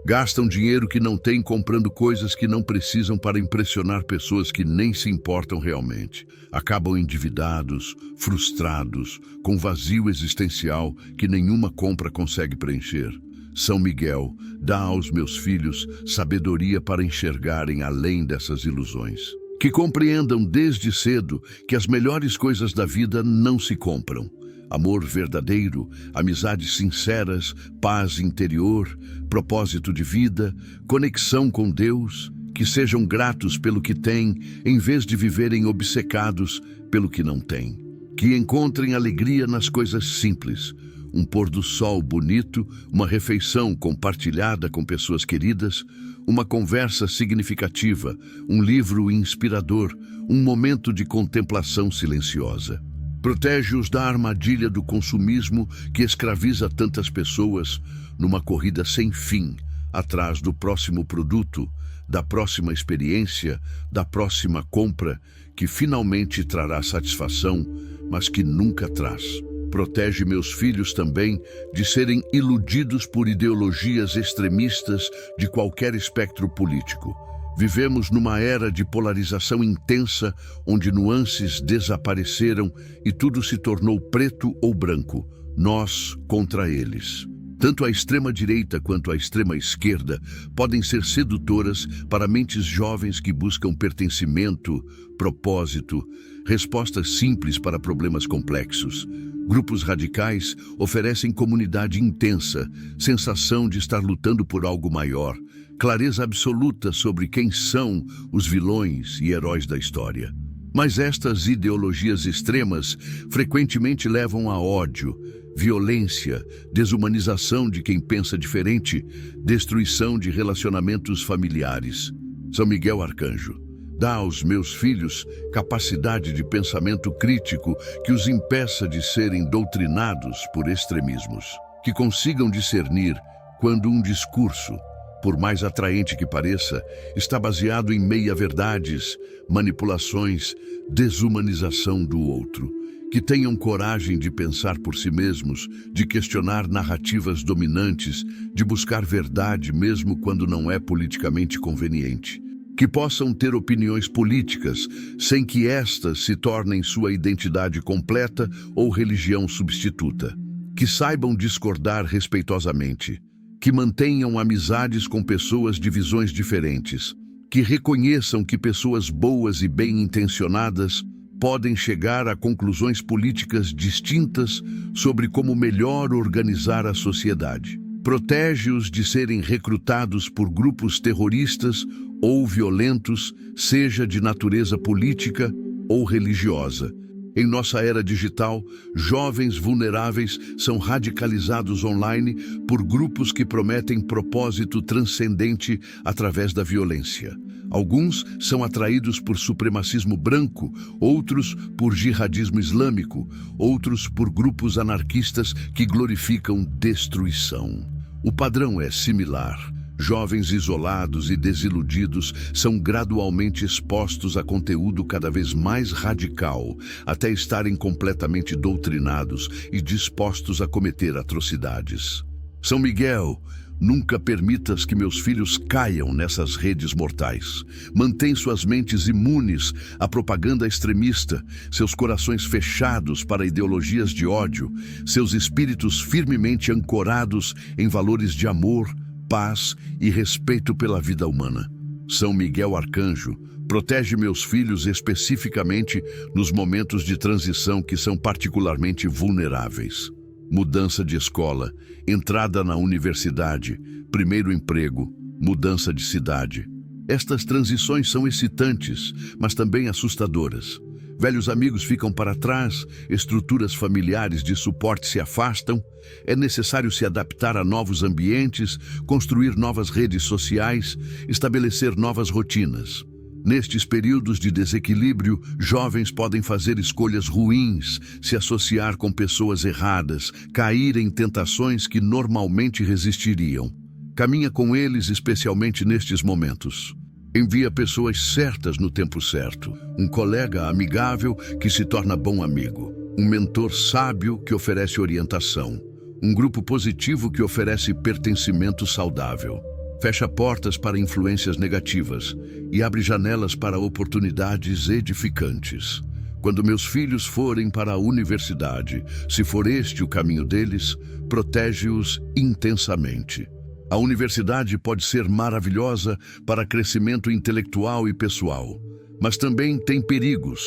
Gastam dinheiro que não têm comprando coisas que não precisam para impressionar pessoas que nem se importam realmente. Acabam endividados, frustrados, com vazio existencial que nenhuma compra consegue preencher. São Miguel, dá aos meus filhos sabedoria para enxergarem além dessas ilusões. Que compreendam desde cedo que as melhores coisas da vida não se compram. Amor verdadeiro, amizades sinceras, paz interior, propósito de vida, conexão com Deus, que sejam gratos pelo que têm, em vez de viverem obcecados pelo que não têm. Que encontrem alegria nas coisas simples, um pôr do sol bonito, uma refeição compartilhada com pessoas queridas, uma conversa significativa, um livro inspirador, um momento de contemplação silenciosa. Protege-os da armadilha do consumismo que escraviza tantas pessoas numa corrida sem fim, atrás do próximo produto, da próxima experiência, da próxima compra, que finalmente trará satisfação, mas que nunca traz. Protege meus filhos também de serem iludidos por ideologias extremistas de qualquer espectro político. Vivemos numa era de polarização intensa, onde nuances desapareceram e tudo se tornou preto ou branco, nós contra eles. Tanto a extrema-direita quanto a extrema-esquerda podem ser sedutoras para mentes jovens que buscam pertencimento, propósito, respostas simples para problemas complexos. Grupos radicais oferecem comunidade intensa, sensação de estar lutando por algo maior, clareza absoluta sobre quem são os vilões e heróis da história. Mas estas ideologias extremas frequentemente levam a ódio, violência, desumanização de quem pensa diferente, destruição de relacionamentos familiares. São Miguel Arcanjo, dá aos meus filhos capacidade de pensamento crítico que os impeça de serem doutrinados por extremismos. Que consigam discernir quando um discurso, por mais atraente que pareça, está baseado em meia-verdades, manipulações, desumanização do outro. que tenham coragem de pensar por si mesmos, de questionar narrativas dominantes, de buscar verdade mesmo quando não é politicamente conveniente. Que possam ter opiniões políticas, sem que estas se tornem sua identidade completa ou religião substituta. Que saibam discordar respeitosamente. Que mantenham amizades com pessoas de visões diferentes. Que reconheçam que pessoas boas e bem-intencionadas podem chegar a conclusões políticas distintas sobre como melhor organizar a sociedade. Protege-os de serem recrutados por grupos terroristas ou violentos, seja de natureza política ou religiosa. Em nossa era digital, jovens vulneráveis são radicalizados online por grupos que prometem propósito transcendente através da violência. Alguns são atraídos por supremacismo branco, outros por jihadismo islâmico, outros por grupos anarquistas que glorificam destruição. O padrão é similar. Jovens isolados e desiludidos são gradualmente expostos a conteúdo cada vez mais radical, até estarem completamente doutrinados e dispostos a cometer atrocidades. São Miguel, nunca permitas que meus filhos caiam nessas redes mortais. Mantém suas mentes imunes à propaganda extremista, seus corações fechados para ideologias de ódio, seus espíritos firmemente ancorados em valores de amor, paz e respeito pela vida humana. São Miguel Arcanjo, protege meus filhos especificamente nos momentos de transição que são particularmente vulneráveis. Mudança de escola, entrada na universidade, primeiro emprego, mudança de cidade. Estas transições são excitantes, mas também assustadoras. Velhos amigos ficam para trás, estruturas familiares de suporte se afastam, é necessário se adaptar a novos ambientes, construir novas redes sociais, estabelecer novas rotinas. Nestes períodos de desequilíbrio, jovens podem fazer escolhas ruins, se associar com pessoas erradas, cair em tentações que normalmente resistiriam. Caminha com eles, especialmente nestes momentos. Envia pessoas certas no tempo certo. Um colega amigável que se torna bom amigo. Um mentor sábio que oferece orientação. Um grupo positivo que oferece pertencimento saudável. Fecha portas para influências negativas e abre janelas para oportunidades edificantes. Quando meus filhos forem para a universidade, se for este o caminho deles, protege-os intensamente. A universidade pode ser maravilhosa para crescimento intelectual e pessoal, mas também tem perigos.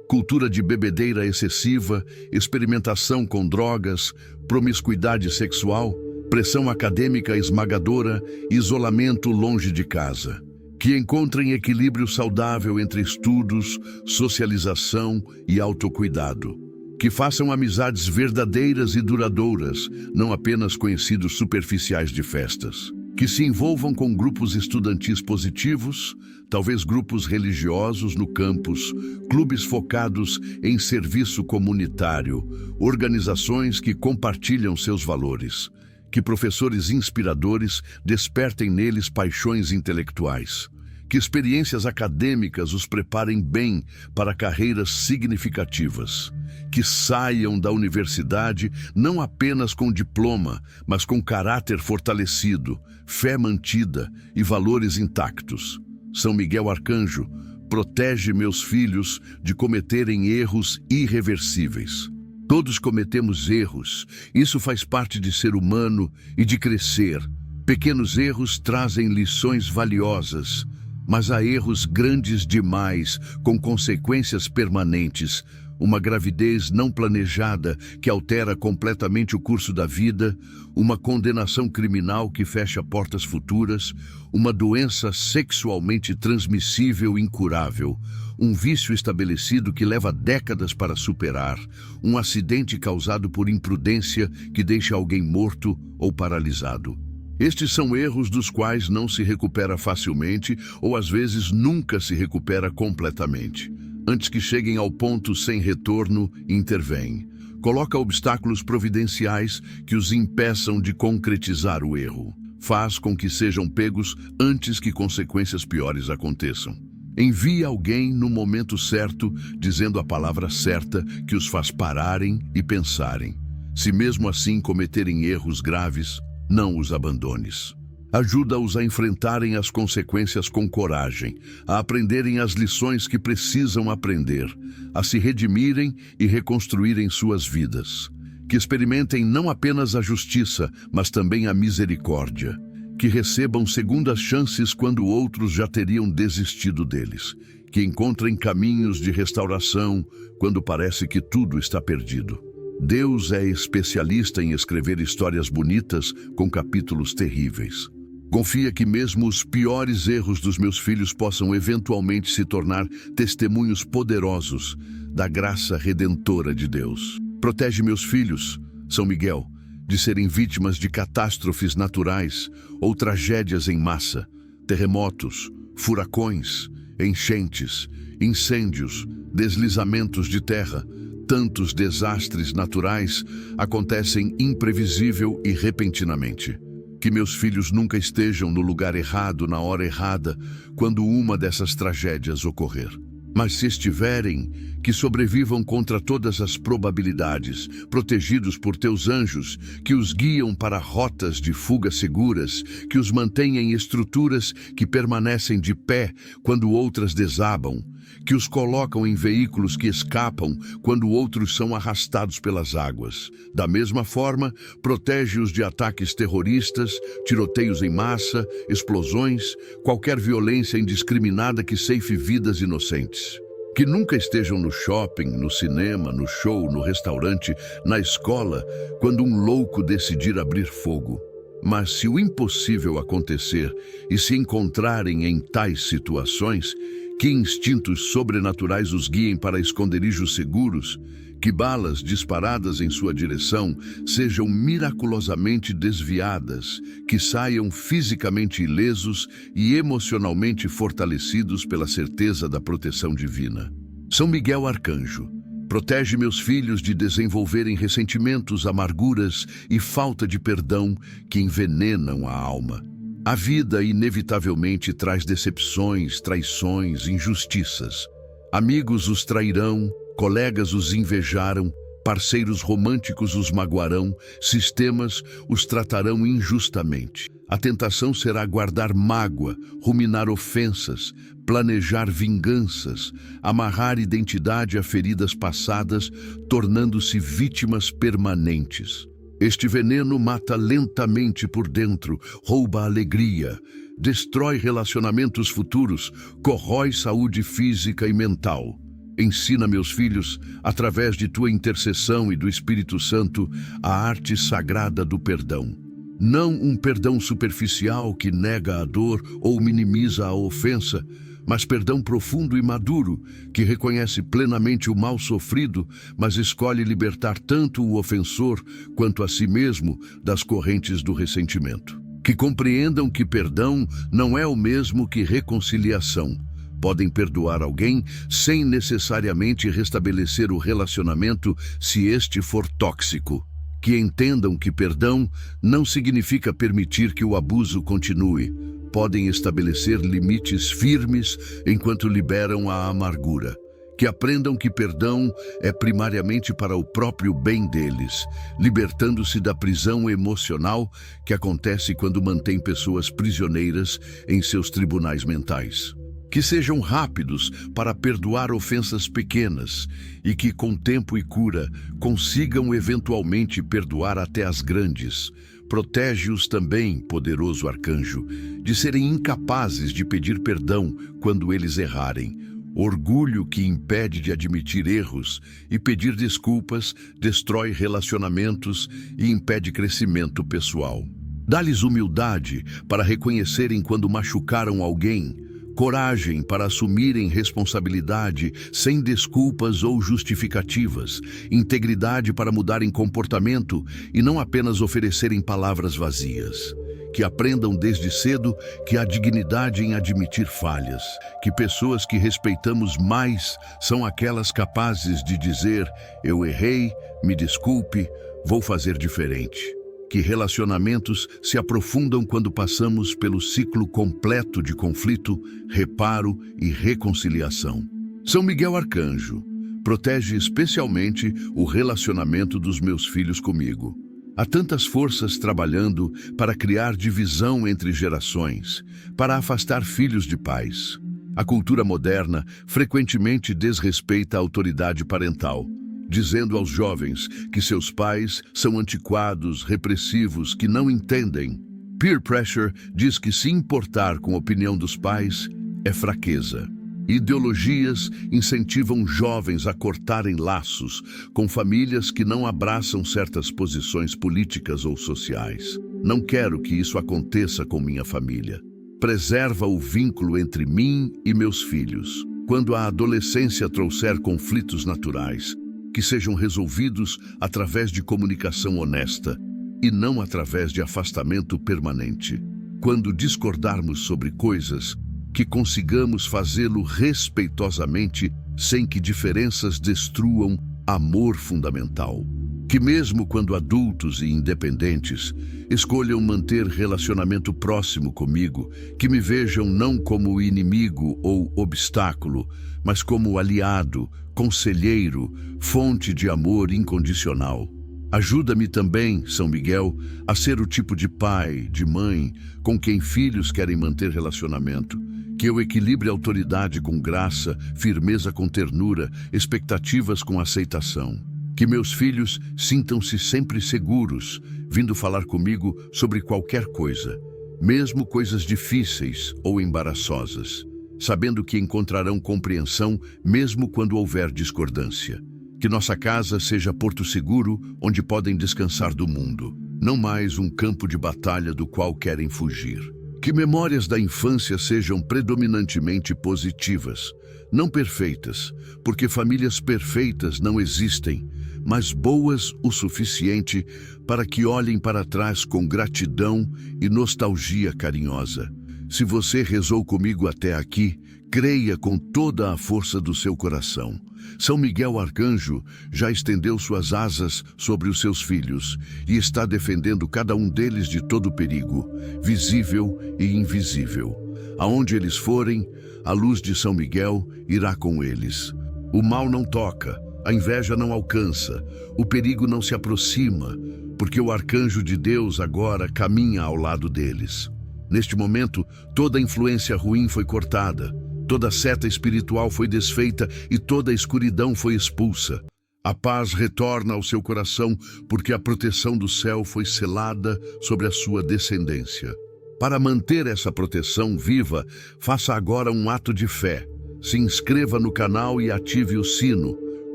Cultura de bebedeira excessiva, experimentação com drogas, promiscuidade sexual, pressão acadêmica esmagadora, isolamento longe de casa. Que encontrem equilíbrio saudável entre estudos, socialização e autocuidado. Que façam amizades verdadeiras e duradouras, não apenas conhecidos superficiais de festas. Que se envolvam com grupos estudantis positivos, talvez grupos religiosos no campus, clubes focados em serviço comunitário, organizações que compartilham seus valores. Que professores inspiradores despertem neles paixões intelectuais. Que experiências acadêmicas os preparem bem para carreiras significativas. Que saiam da universidade não apenas com diploma, mas com caráter fortalecido, fé mantida e valores intactos. São Miguel Arcanjo, protege meus filhos de cometerem erros irreversíveis. Todos cometemos erros, isso faz parte de ser humano e de crescer. Pequenos erros trazem lições valiosas, mas há erros grandes demais, com consequências permanentes. Uma gravidez não planejada que altera completamente o curso da vida, uma condenação criminal que fecha portas futuras, uma doença sexualmente transmissível incurável, um vício estabelecido que leva décadas para superar, um acidente causado por imprudência que deixa alguém morto ou paralisado. Estes são erros dos quais não se recupera facilmente ou às vezes nunca se recupera completamente. Antes que cheguem ao ponto sem retorno, intervém. Coloca obstáculos providenciais que os impeçam de concretizar o erro. Faz com que sejam pegos antes que consequências piores aconteçam. Envie alguém no momento certo, dizendo a palavra certa que os faz pararem e pensarem. Se mesmo assim cometerem erros graves, não os abandones. Ajuda-os a enfrentarem as consequências com coragem, a aprenderem as lições que precisam aprender, a se redimirem e reconstruírem suas vidas. Que experimentem não apenas a justiça, mas também a misericórdia. Que recebam segundas chances quando outros já teriam desistido deles. Que encontrem caminhos de restauração quando parece que tudo está perdido. Deus é especialista em escrever histórias bonitas com capítulos terríveis. Confia que mesmo os piores erros dos meus filhos possam eventualmente se tornar testemunhos poderosos da graça redentora de Deus. Protege meus filhos, São Miguel, de serem vítimas de catástrofes naturais ou tragédias em massa, terremotos, furacões, enchentes, incêndios, deslizamentos de terra. Tantos desastres naturais acontecem imprevisível e repentinamente. Que meus filhos nunca estejam no lugar errado, na hora errada, quando uma dessas tragédias ocorrer. Mas se estiverem, que sobrevivam contra todas as probabilidades, protegidos por teus anjos, que os guiam para rotas de fuga seguras, que os mantenham em estruturas que permanecem de pé quando outras desabam, que os colocam em veículos que escapam quando outros são arrastados pelas águas. Da mesma forma, protege-os de ataques terroristas, tiroteios em massa, explosões, qualquer violência indiscriminada que ceife vidas inocentes. Que nunca estejam no shopping, no cinema, no show, no restaurante, na escola, quando um louco decidir abrir fogo. Mas se o impossível acontecer e se encontrarem em tais situações, que instintos sobrenaturais os guiem para esconderijos seguros, que balas disparadas em sua direção sejam miraculosamente desviadas, que saiam fisicamente ilesos e emocionalmente fortalecidos pela certeza da proteção divina. São Miguel Arcanjo, protege meus filhos de desenvolverem ressentimentos, amarguras e falta de perdão que envenenam a alma. A vida inevitavelmente traz decepções, traições, injustiças. Amigos os trairão, colegas os invejarão, parceiros românticos os magoarão, sistemas os tratarão injustamente. A tentação será guardar mágoa, ruminar ofensas, planejar vinganças, amarrar identidade a feridas passadas, tornando-se vítimas permanentes. Este veneno mata lentamente por dentro, rouba a alegria, destrói relacionamentos futuros, corrói saúde física e mental. Ensina meus filhos, através de tua intercessão e do Espírito Santo, a arte sagrada do perdão. Não um perdão superficial que nega a dor ou minimiza a ofensa, mas perdão profundo e maduro, que reconhece plenamente o mal sofrido, mas escolhe libertar tanto o ofensor quanto a si mesmo das correntes do ressentimento. Que compreendam que perdão não é o mesmo que reconciliação. Podem perdoar alguém sem necessariamente restabelecer o relacionamento se este for tóxico. Que entendam que perdão não significa permitir que o abuso continue. Podem estabelecer limites firmes enquanto liberam a amargura. Que aprendam que perdão é primariamente para o próprio bem deles, libertando-se da prisão emocional que acontece quando mantém pessoas prisioneiras em seus tribunais mentais. Que sejam rápidos para perdoar ofensas pequenas e que, com tempo e cura, consigam eventualmente perdoar até as grandes. Protege-os também, poderoso arcanjo, de serem incapazes de pedir perdão quando eles errarem. Orgulho que impede de admitir erros e pedir desculpas destrói relacionamentos e impede crescimento pessoal. Dá-lhes humildade para reconhecerem quando machucaram alguém, coragem para assumirem responsabilidade sem desculpas ou justificativas, integridade para mudarem comportamento e não apenas oferecerem palavras vazias. Que aprendam desde cedo que há dignidade em admitir falhas, que pessoas que respeitamos mais são aquelas capazes de dizer: eu errei, me desculpe, vou fazer diferente. que relacionamentos se aprofundam quando passamos pelo ciclo completo de conflito, reparo e reconciliação. São Miguel Arcanjo protege especialmente o relacionamento dos meus filhos comigo. Há tantas forças trabalhando para criar divisão entre gerações, para afastar filhos de pais. A cultura moderna frequentemente desrespeita a autoridade parental, dizendo aos jovens que seus pais são antiquados, repressivos, que não entendem. Peer pressure diz que se importar com a opinião dos pais é fraqueza. Ideologias incentivam jovens a cortarem laços com famílias que não abraçam certas posições políticas ou sociais. Não quero que isso aconteça com minha família. Preserva o vínculo entre mim e meus filhos. Quando a adolescência trouxer conflitos naturais, que sejam resolvidos através de comunicação honesta e não através de afastamento permanente. Quando discordarmos sobre coisas, que consigamos fazê-lo respeitosamente, sem que diferenças destruam amor fundamental. Que mesmo quando adultos e independentes escolham manter relacionamento próximo comigo, que me vejam não como inimigo ou obstáculo, mas como aliado, conselheiro, fonte de amor incondicional. Ajuda-me também, São Miguel, a ser o tipo de pai, de mãe, com quem filhos querem manter relacionamento. Que eu equilibre autoridade com graça, firmeza com ternura, expectativas com aceitação. Que meus filhos sintam-se sempre seguros, vindo falar comigo sobre qualquer coisa, mesmo coisas difíceis ou embaraçosas, sabendo que encontrarão compreensão mesmo quando houver discordância. Que nossa casa seja porto seguro onde podem descansar do mundo, não mais um campo de batalha do qual querem fugir. Que memórias da infância sejam predominantemente positivas, não perfeitas, porque famílias perfeitas não existem, mas boas o suficiente para que olhem para trás com gratidão e nostalgia carinhosa. Se você rezou comigo até aqui, creia com toda a força do seu coração. São Miguel Arcanjo já estendeu suas asas sobre os seus filhos e está defendendo cada um deles de todo perigo, visível e invisível. Aonde eles forem, a luz de São Miguel irá com eles. O mal não toca, a inveja não alcança, o perigo não se aproxima, porque o arcanjo de Deus agora caminha ao lado deles. Neste momento, toda influência ruim foi cortada, toda seta espiritual foi desfeita e toda escuridão foi expulsa. A paz retorna ao seu coração, porque a proteção do céu foi selada sobre a sua descendência. Para manter essa proteção viva, faça agora um ato de fé. Se inscreva no canal e ative o sino.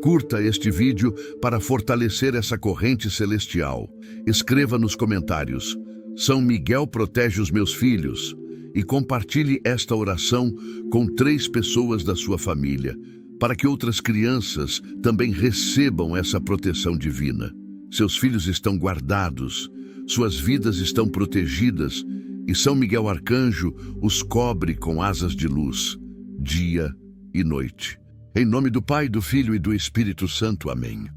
Curta este vídeo para fortalecer essa corrente celestial. Escreva nos comentários: São Miguel protege os meus filhos. E compartilhe esta oração com 3 pessoas da sua família, para que outras crianças também recebam essa proteção divina. Seus filhos estão guardados, suas vidas estão protegidas, e São Miguel Arcanjo os cobre com asas de luz, dia e noite. Em nome do Pai, do Filho e do Espírito Santo. Amém.